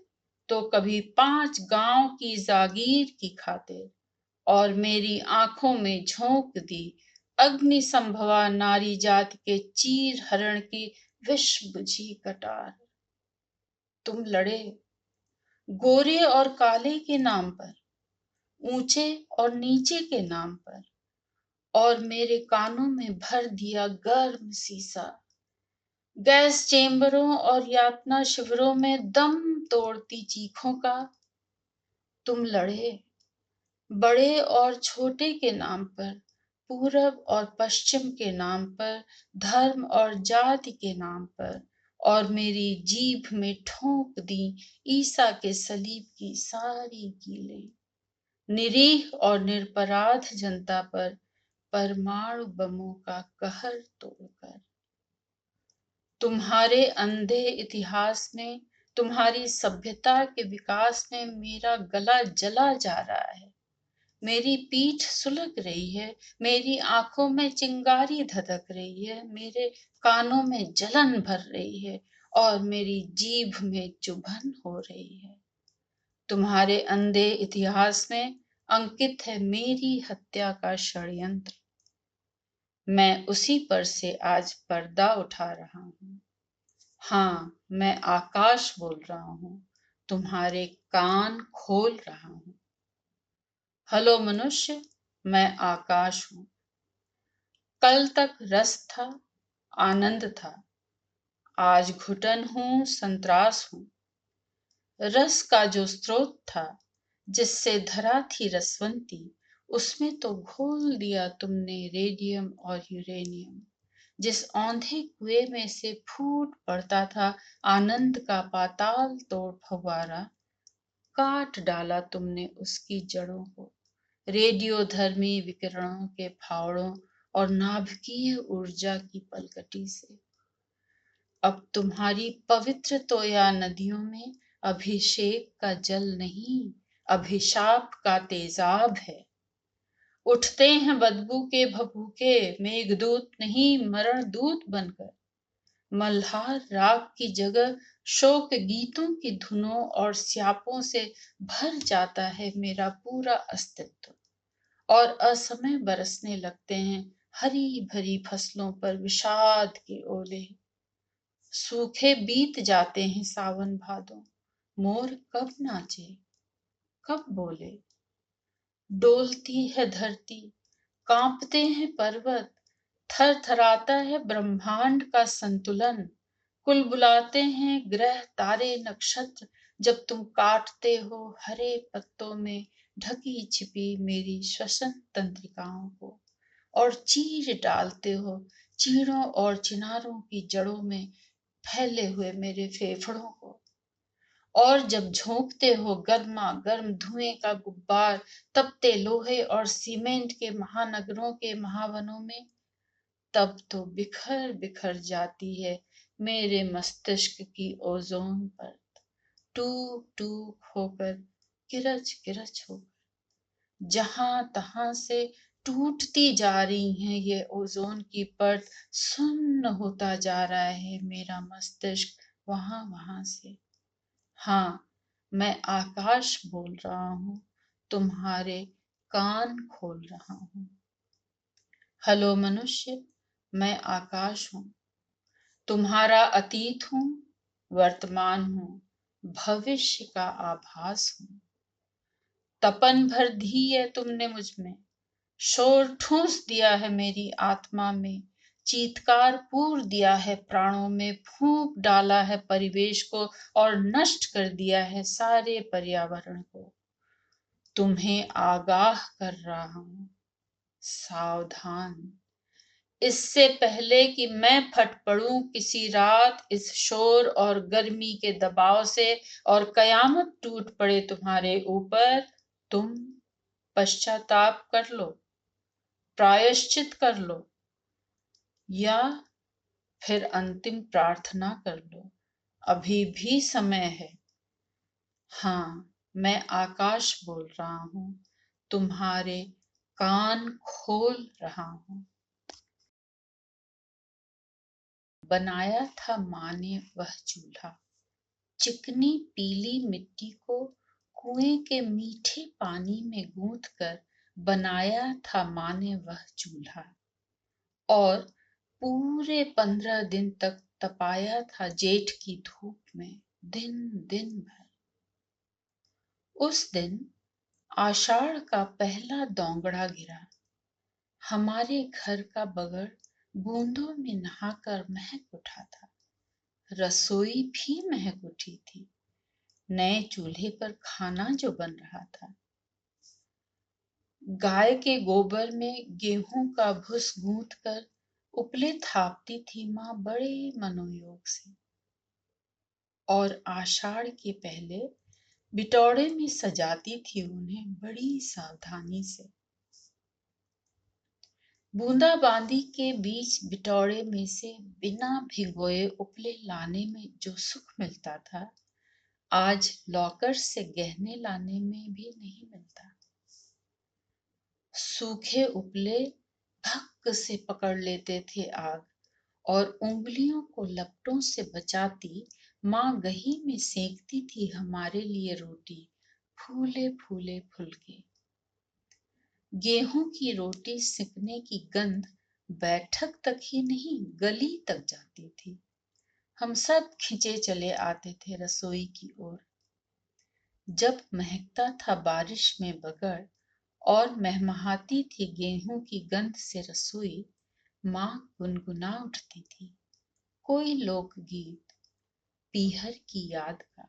तो कभी 5 गांव की जागीर की खातिर, और मेरी आंखों में झोंक दी अग्नि संभवा नारी जाति के चीर हरण की विष बुझी कटार। तुम लड़े गोरे और काले के नाम पर, ऊंचे और नीचे के नाम पर, और मेरे कानों में भर दिया गर्म सीसा। गैस चेम्बरों और यातना शिविरों में दम तोड़ती चीखों का। तुम लड़े बड़े और छोटे के नाम पर, पूरब और पश्चिम के नाम पर, धर्म और जाति के नाम पर, और मेरी जीभ में ठोक दी ईसा के सलीब की सारी कीलें। निरीह और निरपराध जनता पर परमाणु बमों का कहर तोड़कर। तुम्हारे अंधे इतिहास में, तुम्हारी सभ्यता के विकास में मेरा गला जला जा रहा है। मेरी पीठ सुलग रही है, मेरी आंखों में चिंगारी धधक रही है, मेरे कानों में जलन भर रही है, और मेरी जीभ में चुभन हो रही है। तुम्हारे अंधे इतिहास में अंकित है मेरी हत्या का षड्यंत्र। मैं उसी पर से आज पर्दा उठा रहा हूँ। हाँ, मैं आकाश बोल रहा हूँ, तुम्हारे कान खोल रहा हूँ। हेलो मनुष्य, मैं आकाश हूँ। कल तक रस था, आनंद था, आज घुटन हूँ, संत्रास हूँ। रस का जो स्रोत था, जिससे धरा थी रसवंती, उसमें तो घोल दिया तुमने रेडियम और यूरेनियम। जिस औंधे कुएं में से फूट पड़ता था आनंद का पाताल तोड़ फव्वारा, काट डाला तुमने उसकी जड़ों को रेडियोधर्मी विकिरणों के फावड़ों और नाभिकीय ऊर्जा की पलकटी से। अब तुम्हारी पवित्र तोया नदियों में अभिषेक का जल नहीं, अभिशाप का तेजाब है। उठते हैं बदबू के भभूके, मेघदूत नहीं मरण दूत बनकर। मल्हार राग की जगह शोक गीतों की धुनों और स्यापों से भर जाता है मेरा पूरा अस्तित्व, और असमय बरसने लगते हैं हरी भरी फसलों पर विषाद के ओले। सूखे बीत जाते हैं सावन भादों, मोर कब नाचे, कब बोले। डोलती है धरती, कांपते हैं पर्वत, थर थराता है ब्रह्मांड का संतुलन। कुल बुलाते हैं ग्रह तारे नक्षत्र, जब तुम काटते हो हरे पत्तों में ढकी छिपी मेरी श्वसन तंत्रिकाओं को, और चीर डालते हो चीड़ों और चिनारों की जड़ों में फैले हुए मेरे फेफड़ों को। और जब झोंकते हो गर्मा गर्म धुएं का गुब्बार तपते लोहे और सीमेंट के महानगरों के महावनों में, तब तो बिखर बिखर जाती है मेरे मस्तिष्क की ओजोन परत, टूक टूक होकर, किरच किरच होकर, जहां तहां से टूटती जा रही हैं ये ओजोन की परत, सुन्न होता जा रहा है मेरा मस्तिष्क वहां वहां से। हाँ, मैं आकाश बोल रहा हूँ, तुम्हारे कान खोल रहा हूँ। हेलो मनुष्य, मैं आकाश हूँ, तुम्हारा अतीत हूँ, वर्तमान हूँ, भविष्य का आभास हूँ। तपन भर दी है तुमने मुझ में, शोर ठूंस दिया है मेरी आत्मा में, चीत्कार पूर दिया है प्राणों में, फूंक डाला है परिवेश को और नष्ट कर दिया है सारे पर्यावरण को। तुम्हें आगाह कर रहा हूं, सावधान, इससे पहले कि मैं फट पड़ूं किसी रात इस शोर और गर्मी के दबाव से और कयामत टूट पड़े तुम्हारे ऊपर, तुम पश्चाताप कर लो, प्रायश्चित कर लो, या फिर अंतिम प्रार्थना कर लो। अभी भी समय है। हाँ, मैं आकाश बोल रहा हूँ, तुम्हारे कान खोल रहा हूँ। बनाया था माँ ने वह चूल्हा, चिकनी पीली मिट्टी को कुएं के मीठे पानी में गूंथ कर बनाया था माँ ने वह चूल्हा, और पूरे 15 दिन तक तपाया था जेठ की धूप में, दिन दिन भर। उस दिन आषाढ़ का पहला दोंगड़ा गिरा, हमारे घर का बगड़ बूंदों में नहाकर महक उठा था, रसोई भी महक उठी थी, नए चूल्हे पर खाना जो बन रहा था। गाय के गोबर में गेहूं का भुस गूंथ कर उपले थापती थी माँ बड़े मनोयोग से, और आषाढ़ के पहले बिटौड़े में सजाती थी उन्हें बड़ी सावधानी से। बूंदाबांदी के बीच बिटौड़े में से बिना भिगोए उपले लाने में जो सुख मिलता था, आज लॉकर से गहने लाने में भी नहीं मिलता। सूखे उपले भक्क से पकड़ लेते थे आग, और उंगलियों को लपटों से बचाती माँ गही में सेकती थी हमारे लिए रोटी, फूले फूले फुलके। गेहूं की रोटी सिकने की गंध बैठक तक ही नहीं गली तक जाती थी। हम सब खिंचे चले आते थे रसोई की ओर। जब महकता था बारिश में बगड़ और महमहाती थी गेहूं की गंध से रसोई, माँ गुनगुना उठती थी कोई लोकगीत, पीहर की याद का।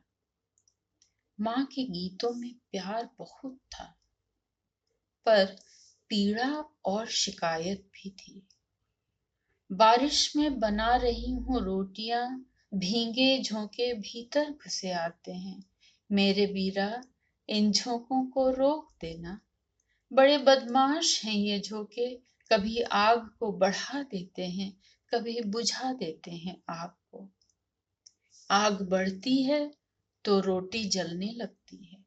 माँ के गीतों में प्यार बहुत था, पर पीड़ा और शिकायत भी थी। बारिश में बना रही हूँ रोटियां, भीगे झोंके भीतर घुसे आते हैं, मेरे बीरा इन झोंकों को रोक देना, बड़े बदमाश हैं ये झोंके, कभी आग को बढ़ा देते हैं, कभी बुझा देते हैं आग को। आग बढ़ती है तो रोटी जलने लगती है,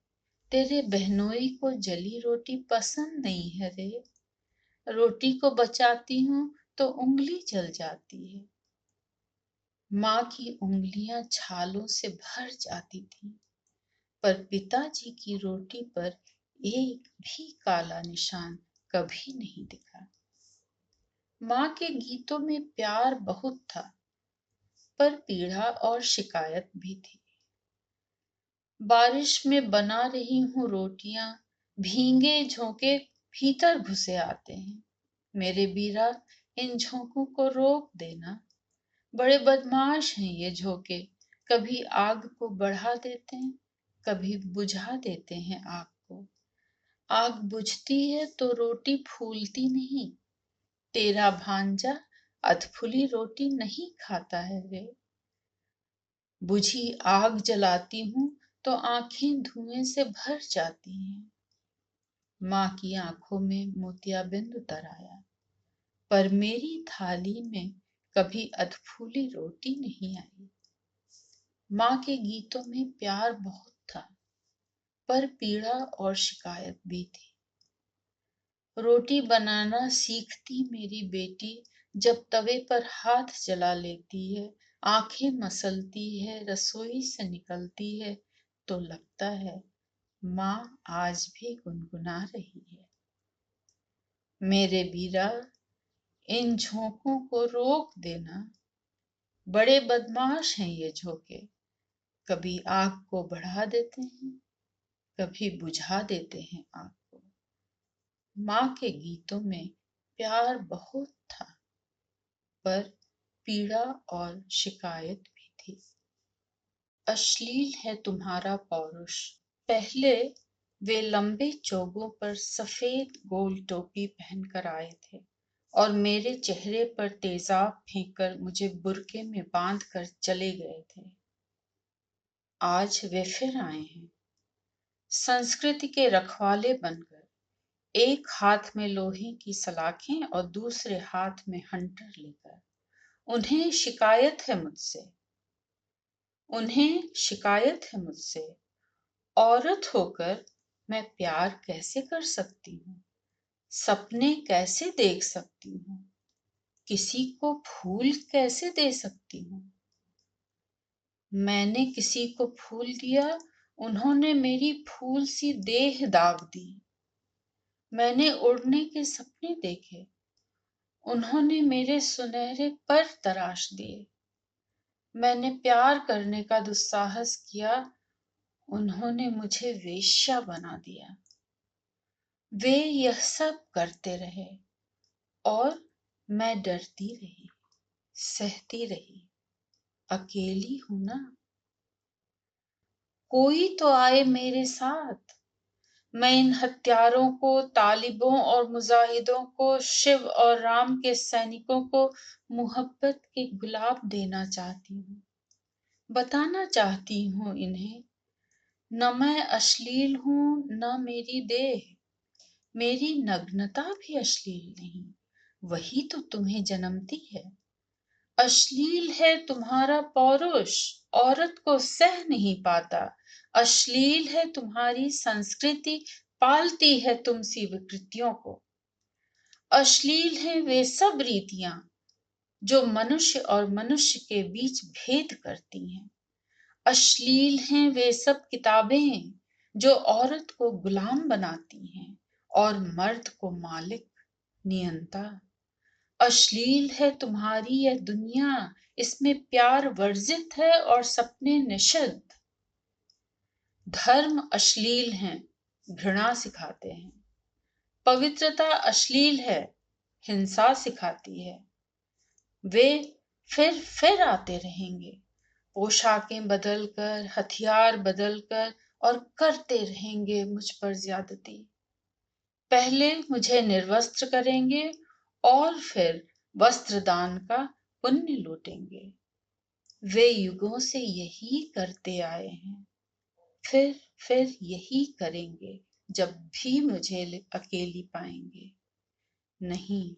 तेरे बहनोई को जली रोटी पसंद नहीं है रे, रोटी को बचाती हूँ तो उंगली जल जाती है। माँ की उंगलियां छालों से भर जाती थीं, पर पिताजी की रोटी पर एक भी काला निशान कभी नहीं दिखा। माँ के गीतों में प्यार बहुत था, पर पीड़ा और शिकायत भी थी। बारिश में बना रही हूँ रोटियां, भीगे झोंके भीतर घुसे आते हैं, मेरे बीरा इन झोंकों को रोक देना, बड़े बदमाश हैं ये झोंके, कभी आग को बढ़ा देते हैं, कभी बुझा देते हैं आग को। आग बुझती है तो रोटी फूलती नहीं, तेरा भांजा अधफुली रोटी नहीं खाता है रे। बुझी आग जलाती हूँ तो आंखें धुएं से भर जाती हैं। माँ की आंखों में मोतियाबिंद उतर आया, पर मेरी थाली में कभी अधफूली रोटी नहीं आई। माँ के गीतों में प्यार बहुत था, पर पीड़ा और शिकायत भी थी। रोटी बनाना सीखती मेरी बेटी जब तवे पर हाथ जला लेती है, आंखें मसलती है, रसोई से निकलती है तो लगता है माँ आज भी गुनगुना रही है। मेरे बीरा, इन झोंकों को रोक देना, बड़े बदमाश हैं ये झोंके। कभी आग को बढ़ा देते हैं, कभी बुझा देते हैं आग को। माँ के गीतों में प्यार बहुत था, पर पीड़ा और शिकायत भी थी। अश्लील है तुम्हारा पौरुष। पहले वे लंबे चोगों पर सफेद गोल टोपी पहनकर आए थे और मेरे चेहरे पर तेजाब फेंककर मुझे बुर्के में बांध कर चले गए थे। आज वे फिर आए हैं, संस्कृति के रखवाले बनकर, एक हाथ में लोहे की सलाखें और दूसरे हाथ में हंटर लेकर। उन्हें शिकायत है मुझसे, उन्हें शिकायत है मुझसे। औरत होकर मैं प्यार कैसे कर सकती हूँ, सपने कैसे देख सकती हूँ, किसी को फूल कैसे दे सकती हूँ। मैंने किसी को फूल दिया, उन्होंने मेरी फूल सी देह दाग दी। मैंने उड़ने के सपने देखे, उन्होंने मेरे सुनहरे पर तराश दिए। मैंने प्यार करने का दुस्साहस किया, उन्होंने मुझे वेश्या बना दिया। वे यह सब करते रहे और मैं डरती रही, सहती रही। अकेली हूं ना, कोई तो आए मेरे साथ। मैं इन हत्यारों को, तालिबों और मुजाहिदों को, शिव और राम के सैनिकों को मोहब्बत के गुलाब देना चाहती हूँ। बताना चाहती हूँ इन्हें, न मैं अश्लील हूँ न मेरी देह, मेरी नग्नता भी अश्लील नहीं, वही तो तुम्हें जन्मती है। अश्लील है तुम्हारा पौरुष, औरत को सह नहीं पाता। अश्लील है तुम्हारी संस्कृति, पालती है तुम सी विकृतियों को। अश्लील है वे सब रीतियां जो मनुष्य और मनुष्य के बीच भेद करती हैं। अश्लील हैं वे सब किताबें जो औरत को गुलाम बनाती हैं और मर्द को मालिक, नियंता। अश्लील है तुम्हारी यह दुनिया, इसमें प्यार वर्जित है और सपने निषिद्ध। धर्म अश्लील हैं, घृणा सिखाते हैं। पवित्रता अश्लील है, हिंसा सिखाती है। वे फिर आते रहेंगे, पोशाकें बदलकर, हथियार बदलकर, और करते रहेंगे मुझ पर ज्यादती। पहले मुझे निर्वस्त्र करेंगे और फिर वस्त्रदान का पुण्य लूटेंगे। वे युगों से यही करते आए हैं, फिर यही करेंगे जब भी मुझे अकेली पाएंगे। नहीं,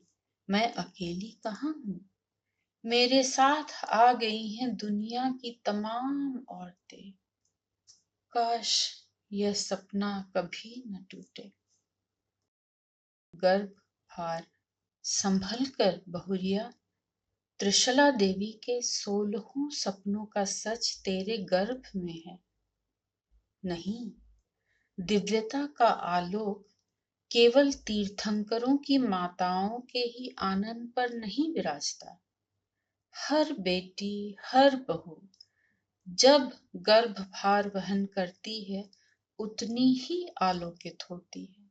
मैं अकेली कहाँ हूँ, मेरे साथ आ गई हैं दुनिया की तमाम औरतें। काश यह सपना कभी न टूटे। गर्भभार संभल कर बहुरिया, त्रिशला देवी के 16 सपनों का सच तेरे गर्भ में है। नहीं, दिव्यता का आलोक केवल तीर्थंकरों की माताओं के ही आनंद पर नहीं विराजता। हर बेटी, हर बहू जब गर्भभार वहन करती है उतनी ही आलोकित होती है।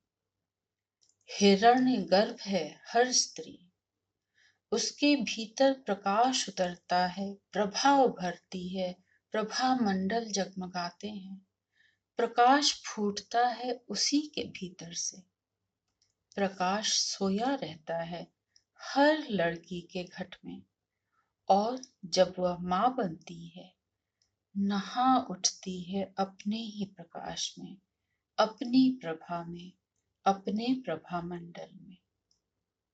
हिरण्य गर्भ है हर स्त्री, उसके भीतर प्रकाश उतरता है, प्रभा उभरती है, प्रभा मंडल जगमगाते हैं। प्रकाश फूटता है उसी के भीतर से। प्रकाश सोया रहता है हर लड़की के घट में, और जब वह माँ बनती है नहा उठती है अपने ही प्रकाश में, अपनी प्रभा में, अपने प्रभा मंडल में।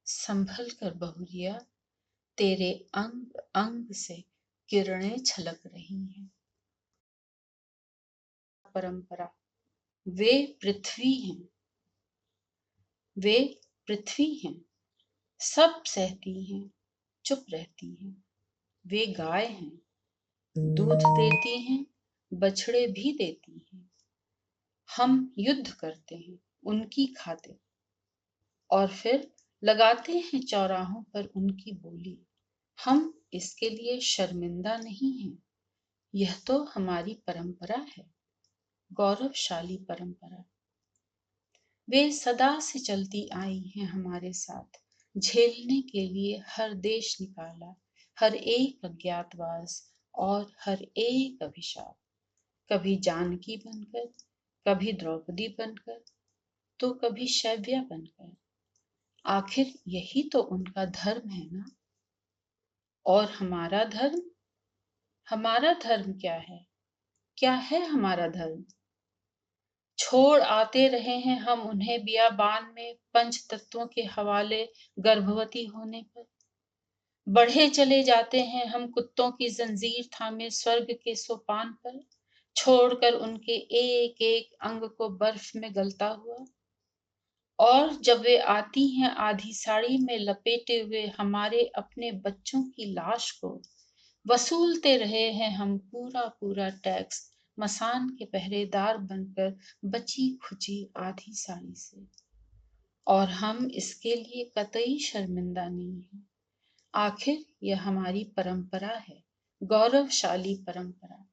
संभल कर बहुरिया, तेरे अंग अंग से किरणें छलक रही हैं। परंपरा, वे पृथ्वी हैं, वे पृथ्वी हैं, सब सहती हैं, चुप रहती हैं। वे गाय हैं, दूध देती हैं, बछड़े भी देती हैं। हम युद्ध करते हैं उनकी खातिर, और फिर लगाते हैं चौराहों पर उनकी बोली। हम इसके लिए शर्मिंदा नहीं हैं। यह तो हमारी परंपरा है, गौरवशाली परंपरा। वे सदा से चलती आई हैं हमारे साथ, झेलने के लिए हर देश निकाला, हर एक अज्ञातवास और हर एक अभिशाप। कभी जानकी बनकर, कभी द्रौपदी बनकर, तो कभी शैव्या बनकर। आखिर यही तो उनका धर्म है ना। और हमारा धर्म, हमारा धर्म क्या है? क्या है हमारा धर्म? छोड़ आते रहे हैं हम उन्हें बियाबान में, पंच तत्वों के हवाले गर्भवती होने पर। बढ़े चले जाते हैं हम कुत्तों की जंजीर थामे स्वर्ग के सोपान पर, छोड़कर उनके एक एक अंग को बर्फ में गलता हुआ। और जब वे आती हैं आधी साड़ी में लपेटे हुए हमारे अपने बच्चों की लाश को, वसूलते रहे हैं हम पूरा पूरा टैक्स, मसान के पहरेदार बनकर बची खुची आधी साड़ी से। और हम इसके लिए कतई शर्मिंदा नहीं हैं। आखिर यह हमारी परंपरा है, गौरवशाली परंपरा।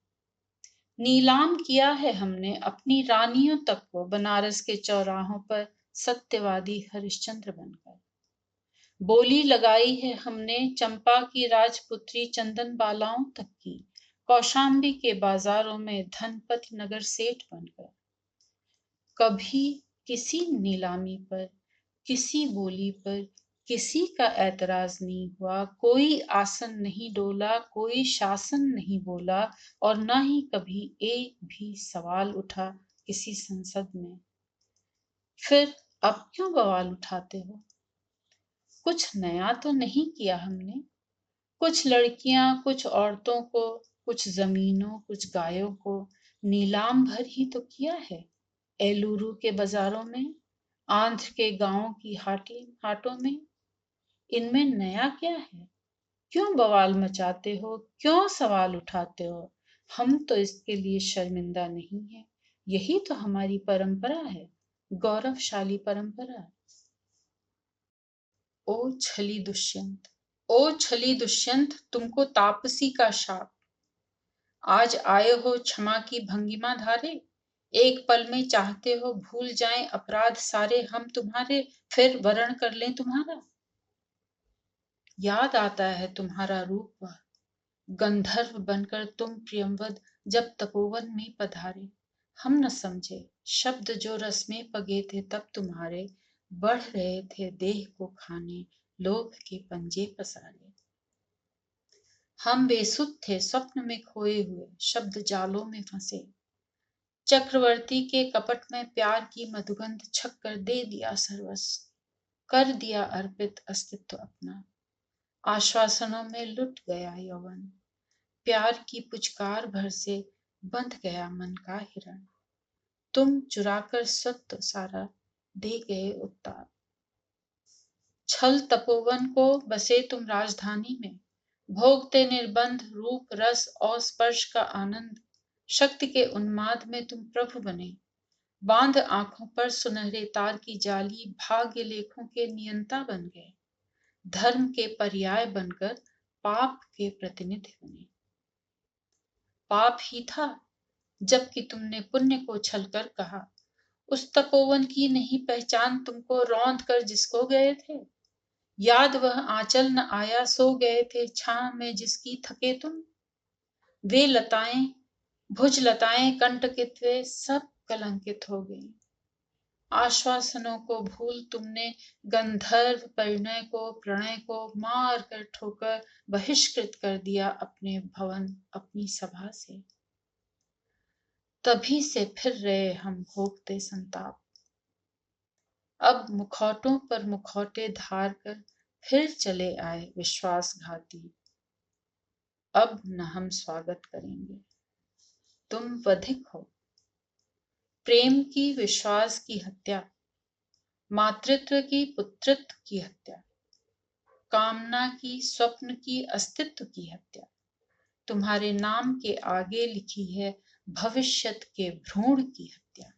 नीलाम किया है हमने अपनी रानियों तक को बनारस के चौराहों पर, सत्यवादी हरिश्चंद्र बनकर। बोली लगाई है हमने चंपा की राजपुत्री चंदन बालाओं तक की, कौशाम्बी के बाजारों में धनपति नगर सेठ बनकर। कभी किसी नीलामी पर, किसी बोली पर किसी का ऐतराज नहीं हुआ, कोई आसन नहीं डोला, कोई शासन नहीं बोला, और न ही कभी एक भी सवाल उठा किसी संसद में। फिर अब क्यों बवाल उठाते हो? कुछ नया तो नहीं किया हमने। कुछ लड़कियां, कुछ औरतों को, कुछ जमीनों, कुछ गायों को नीलाम भर ही तो किया है। एलुरु के बाजारों में, आंध्र के गांवों की हाटों में। इनमें नया क्या है? क्यों बवाल मचाते हो? क्यों सवाल उठाते हो? हम तो इसके लिए शर्मिंदा नहीं है। यही तो हमारी परंपरा है, गौरवशाली परंपरा। ओ छली दुष्यंत, ओ छली दुष्यंत, तुमको तापसी का शाप। आज आए हो क्षमा की भंगिमा धारे, एक पल में चाहते हो भूल जाएं अपराध सारे हम तुम्हारे, फिर वरण कर लें तुम्हारा। याद आता है तुम्हारा रूप वह, गंधर्व बनकर तुम प्रियंवद जब तपोवन में पधारे। हम न समझे शब्द जो रस में पगे थे तब तुम्हारे, बढ़ रहे थे देह को खाने लोभ के पंजे पसारे। हम बेसुध थे स्वप्न में खोए हुए, शब्द जालों में फंसे। चक्रवर्ती के कपट में प्यार की मधुगंध छक कर दे दिया सर्वस्व, कर दिया अर्पित अस्तित्व अपना। आश्वासनों में लुट गया यौवन, प्यार की पुचकार भर से बंध गया मन का हिरण। तुम चुराकर सत्व सारा दे गए उत्ताप। छल तपोवन को बसे तुम राजधानी में, भोगते निर्बंध रूप रस और स्पर्श का आनंद। शक्ति के उन्माद में तुम प्रभु बने, बांध आंखों पर सुनहरे तार की जाली, भाग्य लेखों के नियंता बन गए। धर्म के पर्याय बनकर पाप के प्रतिनिधि बने। पाप ही था जबकि तुमने पुण्य को छलकर कहा। उस तपोवन की नहीं पहचान तुमको रौंद कर जिसको गए थे। याद वह आंचल न आया सो गए थे छां में जिसकी थके तुम। वे लताएं, भुज लताएं कंटकित वे सब कलंकित हो गई। आश्वासनों को भूल तुमने गंधर्व परिणय को, प्रणय को मार कर ठोकर बहिष्कृत कर दिया अपने भवन अपनी सभा से। तभी से फिर रहे हम भोगते संताप, अब मुखौटों पर मुखौटे धार कर फिर चले आए विश्वासघाती। अब न हम स्वागत करेंगे, तुम वधिक हो। प्रेम की, विश्वास की हत्या, मातृत्व की, पुत्रत्व की हत्या, कामना की, स्वप्न की, अस्तित्व की हत्या। तुम्हारे नाम के आगे लिखी है भविष्यत के भ्रूण की हत्या।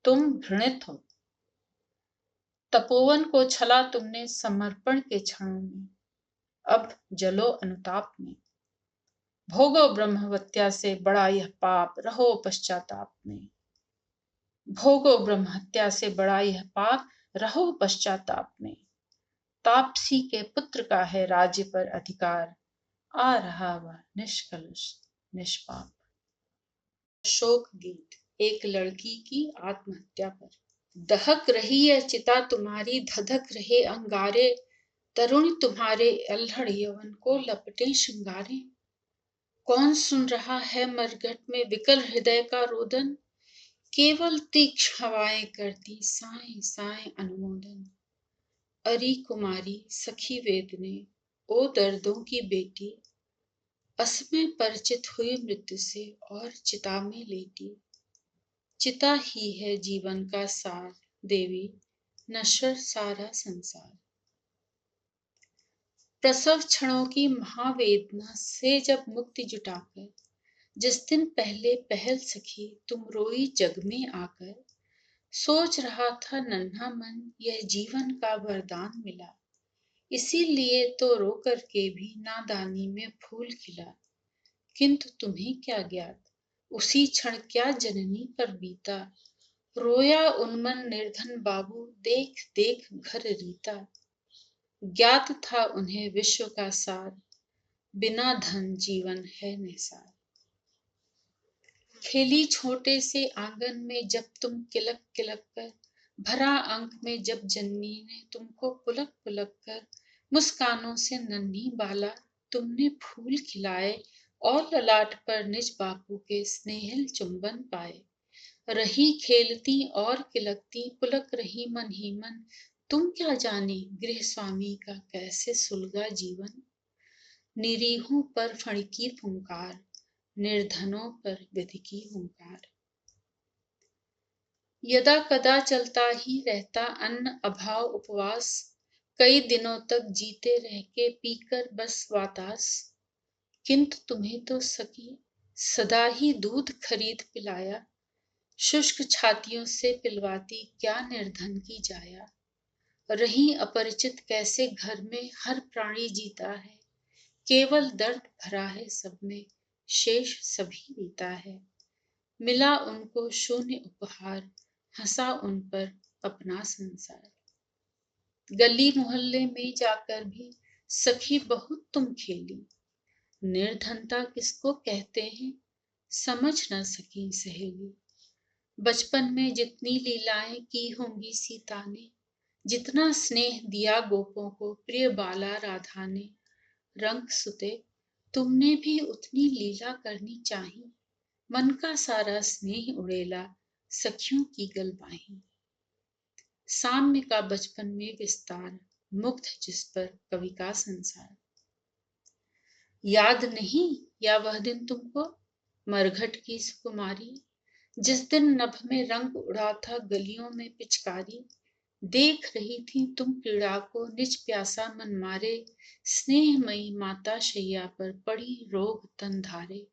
तुम घृणित हो। तपोवन को छला तुमने समर्पण के क्षणों में, अब जलो अनुताप में। भोगो ब्रह्महत्या से बड़ा यह पाप, रहो पश्चाताप में। भोगो ब्रह्महत्या से बड़ा यह पाप, रहो पश्चाताप में। तापसी के पुत्र का है राज्य पर अधिकार, आ रहा वह निष्कलुष निष्पाप। शोक गीत एक लड़की की आत्महत्या पर। दहक रही है चिता तुम्हारी, धधक रहे अंगारे, तरुण तुम्हारे अल्हड़ यौवन को लपटे श्रृंगारे। कौन सुन रहा है मरघट में विकल हृदय का रोदन, केवल तीक्ष्ण हवाएं करती साए साए अनुमोदन। अरी कुमारी सखी वेदने, ओ दर्दों की बेटी, असमय परिचित हुई मृत्यु से और चिता में लेटी। चिता ही है जीवन का सार देवी, नश्वर सारा संसार। प्रसव क्षणों की महावेदना से जब मुक्ति जुटाकर, जिस दिन पहले पहल सखी तुम रोई जग में आकर। सोच रहा था नन्हा मन यह जीवन का वरदान मिला, इसीलिए तो रो कर के भी नादानी में फूल खिला। किंतु तुम्हें क्या ज्ञात उसी क्षण क्या जननी पर बीता, रोया उन्मन निर्धन बाबू देख देख घर रीता। ज्ञात था उन्हें विश्व का सार, बिना धन जीवन है निसार। खेली छोटे से आंगन में जब तुम किलक किलक कर, भरा अंक में जब जननी ने तुमको पुलक पुलक कर। मुस्कानों से नन्ही बाला तुमने फूल खिलाए, और ललाट पर निज बापू के स्नेहिल चुंबन पाए। रही खेलती और किलकती पुलक रही मन ही मन, तुम क्या जाने गृह स्वामी का कैसे सुलगा जीवन। निरीहों पर फणकी फुंकार, निर्धनों पर विधि की हुंकार। यदा कदा चलता ही रहता अन्न अभाव उपवास, कई दिनों तक जीते रह के पीकर बस वातास। किंतु तुम्हें तो सकी सदा ही दूध खरीद पिलाया, शुष्क छातियों से पिलवाती क्या निर्धन की जाया। रही अपरिचित कैसे घर में हर प्राणी जीता है, केवल दर्द भरा है सब में, शेष सभी बीता है। मिला उनको शून्य उपहार, हंसा उन पर अपना संसार। गली मोहल्ले में जाकर भी सखी बहुत तुम खेली, निर्धनता किसको कहते हैं समझ न सकी सहेली। बचपन में जितनी लीलाएं की होंगी सीता ने, जितना स्नेह दिया गोपों को प्रिय बाला राधा ने। रंग सुते तुमने भी उतनी लीला करनी चाही, मन का सारा स्नेह उड़ेला सखियों की गलबाही। साम्य का बचपन में विस्तार, मुग्ध जिस पर कवि का संसार। याद नहीं या वह दिन तुमको मरघट की सुकुमारी, जिस दिन नभ में रंग उड़ा था गलियों में पिचकारी। देख रही थी तुम पीड़ा को निज प्यासा मन मारे, स्नेहमयी माता शैया पर पड़ी रोग तन धारे।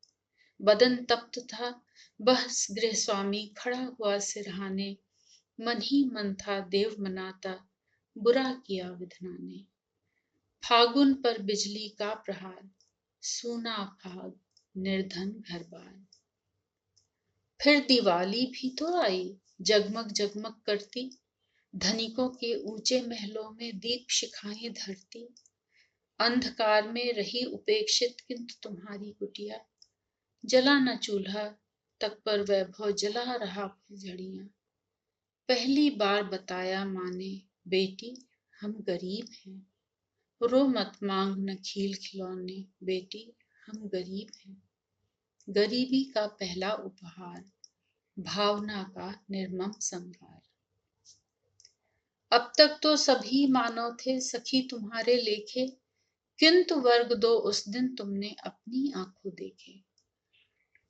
बदन तप्त था बस गृह स्वामी खड़ा हुआ सिरहाने, मन ही मन था देव मनाता बुरा किया विधना ने। फागुन पर बिजली का प्रहार, सूना फाग निर्धन घर बार। फिर दिवाली भी तो आई जगमग जगमग करती, धनिकों के ऊंचे महलों में दीप शिखाएं धरती। अंधकार में रही उपेक्षित किंतु तुम्हारी कुटिया, जला न चूल्हा तक पर वैभव जला रहा फुलझड़ियां। पहली बार बताया माँ ने बेटी हम गरीब हैं, रो मत मांग न खील खिलौने बेटी हम गरीब हैं। गरीबी का पहला उपहार, भावना का निर्मम संहार। अब तक तो सभी मानव थे सखी तुम्हारे लेखे, किंतु वर्ग दो उस दिन तुमने अपनी आंखों देखे।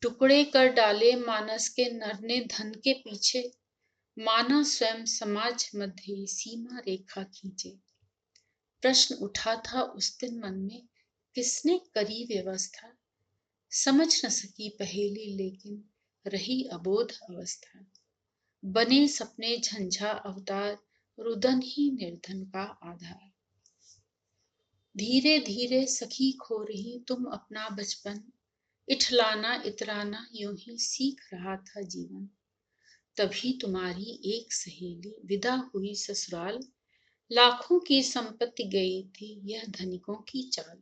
टुकड़े कर डाले मानस के नर ने धन के पीछे, माना स्वयं समाज मध्य सीमा रेखा खींचे। प्रश्न उठा था उस दिन मन में, किसने करी व्यवस्था। समझ न सकी पहेली लेकिन रही अबोध अवस्था। बने सपने झंझा अवतार, रुदन ही निर्धन का आधार। धीरे धीरे सखी खो रही तुम अपना बचपन, इठलाना इतराना यूं ही सीख रहा था जीवन। तभी तुम्हारी एक सहेली विदा हुई ससुराल, लाखों की संपत्ति गई थी यह धनिकों की चाल।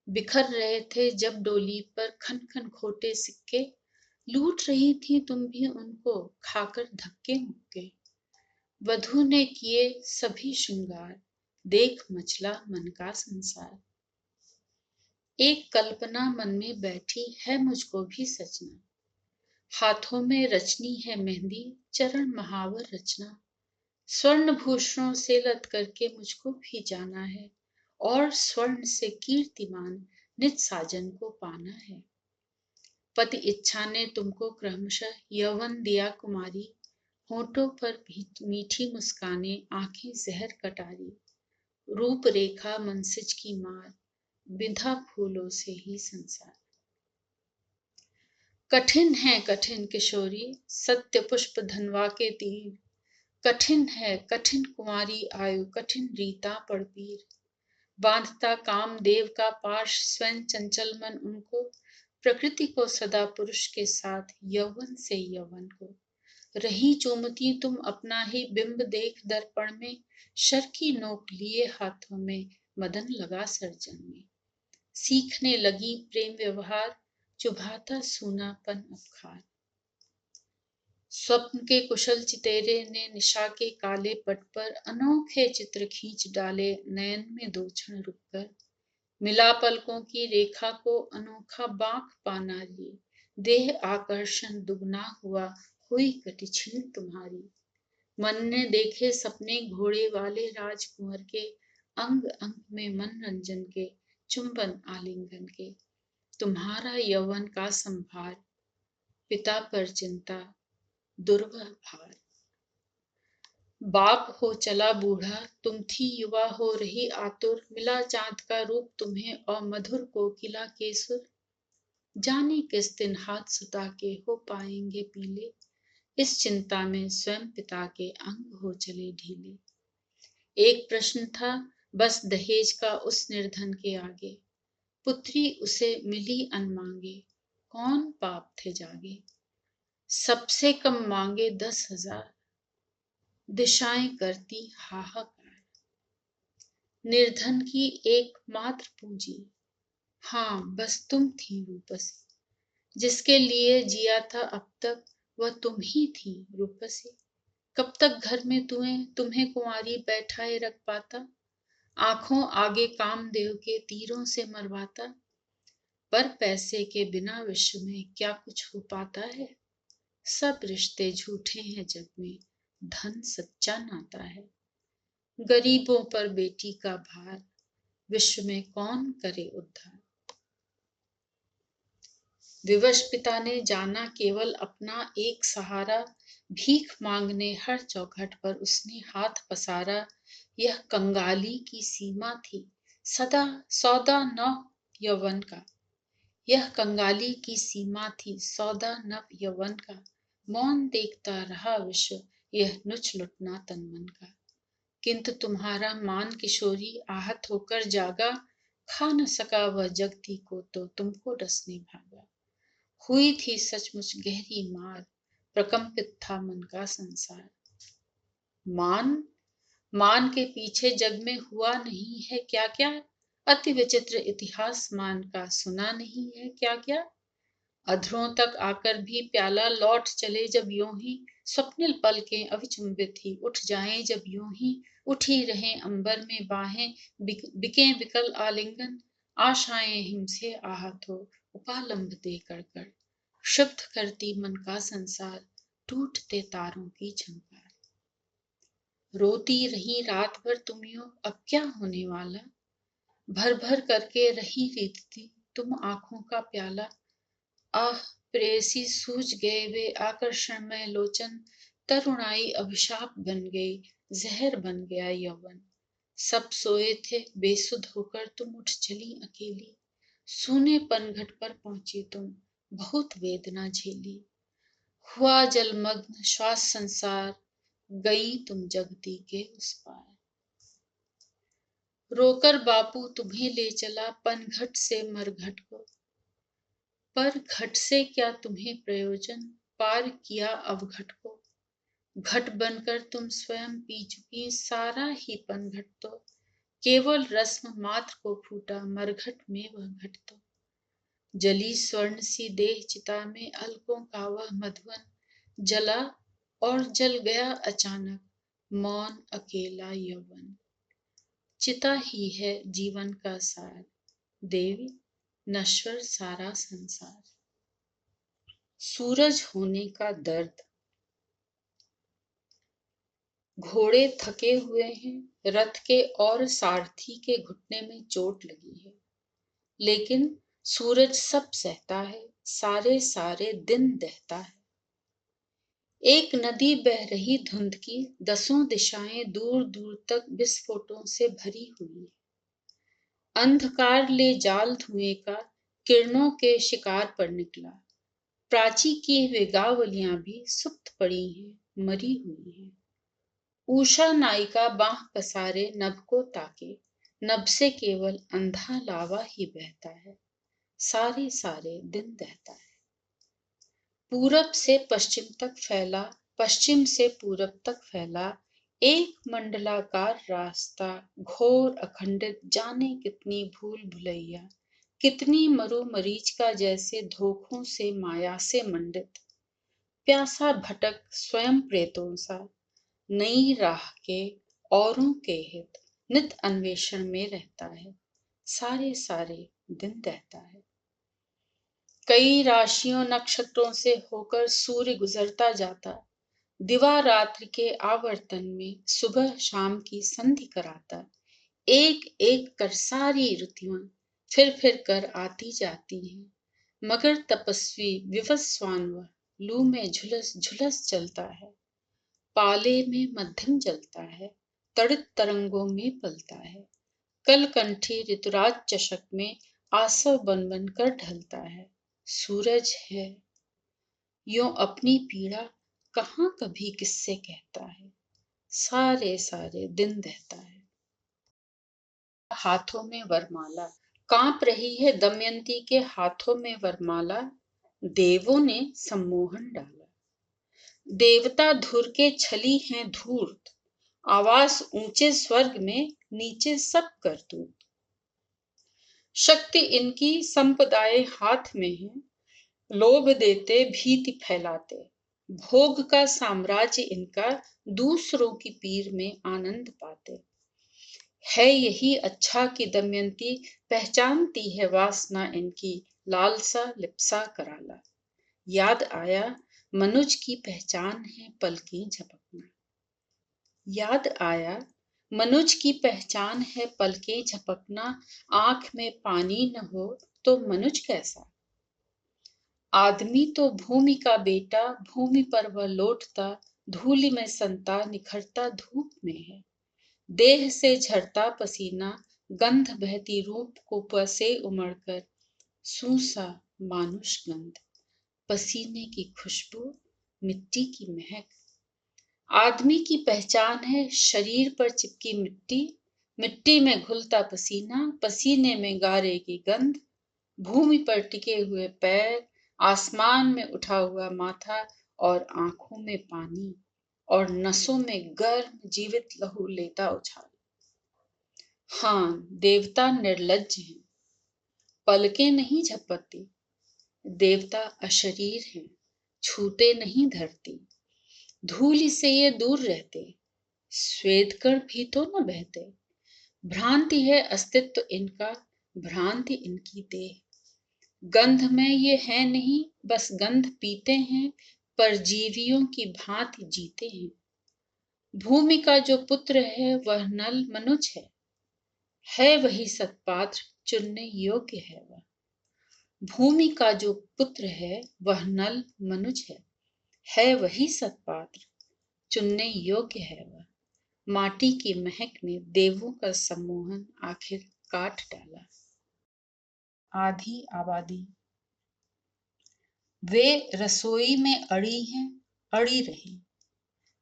बिखर रहे थे जब डोली पर खन खन खोटे सिक्के, लूट रही थी तुम भी उनको खाकर धक्के मुक्के। वधू ने किए सभी श्रृंगार, देख मचला मन का संसार। एक कल्पना मन में बैठी है मुझको भी सजना, हाथों में रचनी है मेहंदी चरण महावर रचना। स्वर्ण भूषणों से लद करके मुझको भी जाना है, और स्वर्ण से कीर्तिमान निज साजन को पाना है। पति इच्छा ने तुमको क्रमशः यौवन दिया कुमारी, होठों पर मीठी मुस्काने आंखें जहर कटारी। रूप रेखा मनसिज की मार, बिंधा फूलों से ही संसार। कठिन है कठिन किशोरी, सत्य पुष्प धनवा के तीर। कठिन है कठिन कुंवारी आयु, कठिन रीता पड़पीर। बांधता काम देव का पाश स्वयं चंचल मन उनको, प्रकृति को सदा पुरुष के साथ यौवन से यौवन को। रही चूमती तुम अपना ही बिंब देख दर्पण में, शर की नोक लिए हाथों में मदन लगा सर्जन में। सीखने लगी प्रेम व्यवहार, चुभाता सूनापन अपखार। स्वप्न के कुशल चितेरे ने निशा के काले पट पर अनोखे चित्र खींच डाले नयन में दो क्षण रुककर। मिला पलकों की रेखा को अनोखा बांक पाना लिए, देह आकर्षण दुगना हुआ हुई कटिछीन तुम्हारी। मन ने देखे सपने घोड़े वाले राजकुंवर के, अंग अंग में मन रंजन के चुंबन आलिंगन के। तुम्हारा यौवन का संभार, पिता पर चिंता दुर्वह भार। बाप हो चला बूढ़ा तुम थी युवा हो रही आतुर, मिला चांद का रूप तुम्हें और मधुर कोकिला के सुर। जाने किस दिन हाथ सुता के हो पाएंगे पीले, इस चिंता में स्वयं पिता के अंग हो चले ढीले। एक प्रश्न था बस दहेज का उस निर्धन के आगे, पुत्री उसे मिली अनमांगे, कौन पाप थे जागे। सबसे कम मांगे 10,000, दिशाएं करती हाहाकार। निर्धन की एकमात्र पूंजी, हाँ बस तुम थी रूपसी, जिसके लिए जिया था अब तक वह तुम ही थी रूपसी। कब तक घर में तुम्हें कुंवारी बैठाए रख पाता, आंखों आगे कामदेव के तीरों से मरवाता। पर पैसे के बिना विश्व में क्या कुछ हो पाता है, सब रिश्ते झूठे हैं जग में, धन सच्चा नाता है। गरीबों पर बेटी का भार, विश्व में कौन करे उद्धार। विवश पिता ने जाना केवल अपना एक सहारा, भीख मांगने हर चौखट पर उसने हाथ पसारा। यह कंगाली की सीमा थी सदा सौदा नव यौवन का, यह कंगाली की सीमा थी सौदा नव यौवन का। मौन देखता रहा विश्व यह नुच लुटना तन मन का। किंतु तुम्हारा मान किशोरी आहत होकर जागा, खा न सका वह जगती को तो तुमको डसने भागा। हुई थी सचमुच गहरी मार, प्रकंपित था मन का संसार। मान मान के पीछे जग में हुआ नहीं है क्या क्या, अति विचित्र इतिहास मान का सुना नहीं है क्या क्या। अधरों तक आकर भी प्याला लौट चले जब यूं ही, स्वप्निल पलकें अविचुंबित ही उठ जाएं जब यूं ही। उठी रहें अंबर में बाहें, बिकें विकल आलिंगन, आशाएं हिमसे आहत हो उपालंब दे कर क्षुब्ध करती मन का संसार, टूटते तारों की झंकार। रोती रही रात भर तुम यूं, अब क्या होने वाला, भर भर करके रही रीतती तुम आंखों का प्याला। आह प्रेयसी सूझ गए वे आकर्षण में लोचन, तरुणाई अभिशाप बन गई, जहर बन गया यौवन। सब सोए थे बेसुध होकर, तुम उठ चली अकेली। सूने पनघट पर पहुंची तुम, बहुत वेदना झेली। हुआ जलमग्न श्वास संसार, गई तुम जगती के उस पार। रोकर बापू तुम्हें ले चला पनघट से मरघट को, पर घट से क्या तुम्हें प्रयोजन, पार किया अवघट को। घट बनकर तुम स्वयं पी चुकी सारा ही पनघट तो, केवल रस्म मात्र को फूटा मरघट में वह घट तो। जली स्वर्ण सी देह चिता में, अलकों का वह मधुवन जला और जल गया अचानक, मौन अकेला यौवन। चिता ही है जीवन का सार, देवी नश्वर सारा संसार। सूरज होने का दर्द। घोड़े थके हुए हैं, रथ के और सारथी के घुटने में चोट लगी है, लेकिन सूरज सब सहता है, सारे सारे दिन दहता है। एक नदी बह रही धुंध की, दसों दिशाएं दूर दूर तक विस्फोटों से भरी हुई है। अंधकार ले जाल धुएं का, किरणों के शिकार पर निकला। प्राची की वे गावलियां भी सुप्त पड़ी हैं, मरी हुई हैं। उषा नायिका बाह पसारे नभ को ताके, नभ से केवल अंधा लावा ही बहता है, सारे सारे दिन दहता है। पूरब से पश्चिम तक फैला, पश्चिम से पूरब तक फैला, एक मंडलाकार रास्ता, घोर अखंडित, जाने कितनी भूल भुलैया, कितनी मरु मरीचिका जैसे धोखों से माया से मंडित। प्यासा भटक स्वयं प्रेतों सा, नई राह के औरों के हित, नित अन्वेषण में रहता है, सारे सारे दिन रहता है। कई राशियों नक्षत्रों से होकर सूर्य गुजरता जाता, दिवा रात्रि के आवर्तन में सुबह शाम की संधि कराता। एक एक कर सारी ऋतुआं फिर कर आती जाती हैं, मगर तपस्वी विवस्वान वह लू में झुलस झुलस चलता है। पाले में मध्यम जलता है, तड़ित तरंगों में पलता है। कलकंठी ऋतुराज चषक में आसव बन बन कर ढलता है। सूरज है यों अपनी पीड़ा कहाँ कभी किससे कहता है, सारे सारे दिन दहता है। हाथों में वरमाला। कांप रही है दमयंती के हाथों में वरमाला, देवों ने सम्मोहन डाला। देवता धुर के छली हैं धूर्त, आवास ऊंचे स्वर्ग में, नीचे सब करतूत। शक्ति इनकी संपदाए हाथ में है, लोभ देते भीति फैलाते। भोग का साम्राज्य इनका, दूसरों की पीर में आनंद पाते। है यही अच्छा कि दमयंती पहचानती है वासना इनकी, लालसा लिप्सा कराला। याद आया मनुज की पहचान है पलकें झपकना। याद आया मनुज की पहचान है पलकें झपकना, आंख में पानी न हो तो मनुज कैसा। आदमी तो भूमि का बेटा, भूमि पर वह लौटता, धूलि में संता निखरता धूप में है। देह से झरता पसीना, गंध बहती रूप को पसे उमड़कर, सूसा मानुष गंध, पसीने की खुशबू, मिट्टी की महक। आदमी की पहचान है शरीर पर चिपकी मिट्टी, मिट्टी में घुलता पसीना, पसीने में गारे की गंध, भूमि पर टिके हुए पैर, आसमान में उठा हुआ माथा और आंखों में पानी, और नसों में गर्म जीवित लहू लेता उछाल। हाँ, देवता निर्लज्ज हैं, पलकें नहीं झपकती। देवता अशरीर हैं, छूते नहीं धरती। धूलि से ये दूर रहते, स्वेदकण भी तो न बहते। भ्रांति है अस्तित्व इनका, भ्रांति इनकी देह। गंध में ये है नहीं, बस गंध पीते हैं, परजीवियों की भांति जीते हैं। भूमि का जो पुत्र है वह नल मनुज है वही सत्पात्र, चुनने योग्य है वह। भूमि का जो पुत्र है वह नल मनुज है वही सत्पात्र, चुनने योग्य है वह। माटी की महक ने देवों का सम्मोहन आखिर काट डाला। आधी आबादी। वे रसोई में अड़ी हैं, अड़ी रहें।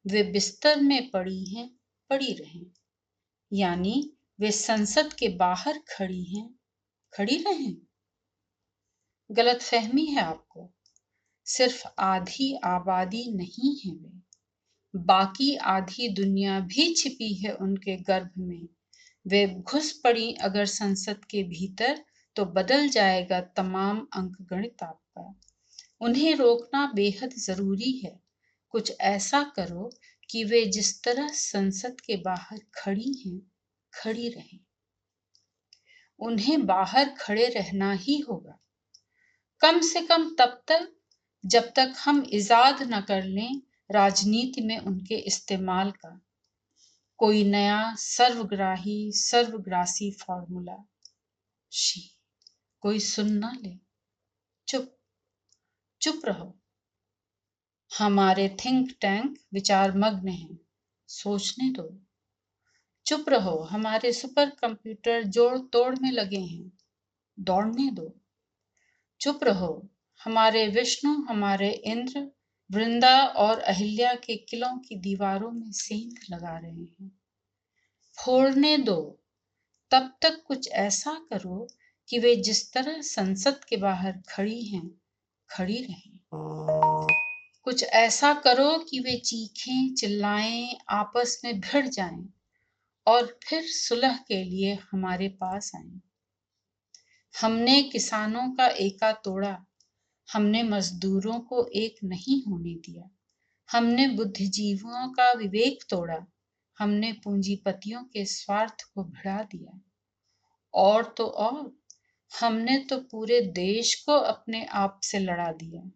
वे बिस्तर में पड़ी हैं, पड़ी रहें। यानी वे संसद के बाहर खड़ी हैं, खड़ी रहें। गलतफहमी है आपको। सिर्फ आधी आबादी नहीं है वे, बाकी आधी दुनिया भी छिपी है उनके गर्भ में। वे घुस पड़ी अगर संसद के भीतर तो बदल जाएगा तमाम अंकगणित आपका। उन्हें रोकना बेहद जरूरी है। कुछ ऐसा करो कि वे जिस तरह संसद के बाहर खड़ी हैं, खड़ी रहें। उन्हें बाहर खड़े रहना ही होगा, कम से कम तब तक जब तक हम इजाद न कर लें राजनीति में उनके इस्तेमाल का कोई नया सर्वग्राही सर्वग्रासी फॉर्मूला। शी, कोई सुन ना ले। चुप, चुप रहो। हमारे थिंक टैंक विचार मग्न हैं, सोचने दो। चुप रहो, हमारे सुपर कंप्यूटर जोड़ तोड़ में लगे हैं, दौड़ने दो। चुप रहो, हमारे विष्णु हमारे इंद्र वृंदा और अहिल्या के किलों की दीवारों में सेंध लगा रहे हैं, फोड़ने दो। तब तक कुछ ऐसा करो कि वे जिस तरह संसद के बाहर खड़ी हैं, खड़ी रहें। कुछ ऐसा करो कि वे चीखें, चिल्लाएं, आपस में भिड़ जाएं और फिर सुलह के लिए हमारे पास आएं। हमने किसानों का एका तोड़ा, हमने मजदूरों को एक नहीं होने दिया। हमने बुद्धिजीवियों का विवेक तोड़ा, हमने पूंजीपतियों के स्वार्थ को भिड़ा दिया। और तो और, हमने तो पूरे देश को अपने आप से लड़ा दिया।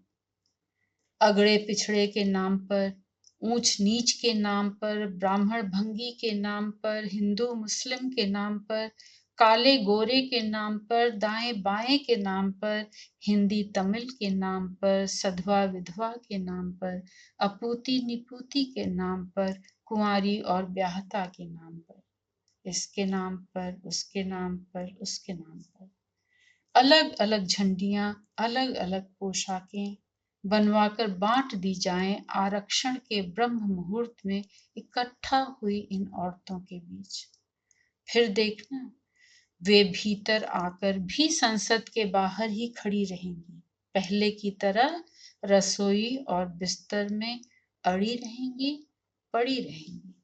अगड़े पिछड़े के नाम पर, ऊंच नीच के नाम पर, ब्राह्मण भंगी के नाम पर, हिंदू मुस्लिम के नाम पर, काले गोरे के नाम पर, दाएं बाएं के नाम पर, हिंदी तमिल के नाम पर, सधवा विधवा के नाम पर, अपूती निपूती के नाम पर, कुंवारी और ब्याहता के नाम पर, इसके नाम पर, उसके नाम पर, उसके नाम पर। अलग अलग झंडियां, अलग अलग पोशाकें बनवाकर बांट दी जाएं आरक्षण के ब्रह्म मुहूर्त में इकट्ठा हुई इन औरतों के बीच। फिर देखना, वे भीतर आकर भी संसद के बाहर ही खड़ी रहेंगी, पहले की तरह रसोई और बिस्तर में अड़ी रहेंगी, पड़ी रहेंगी।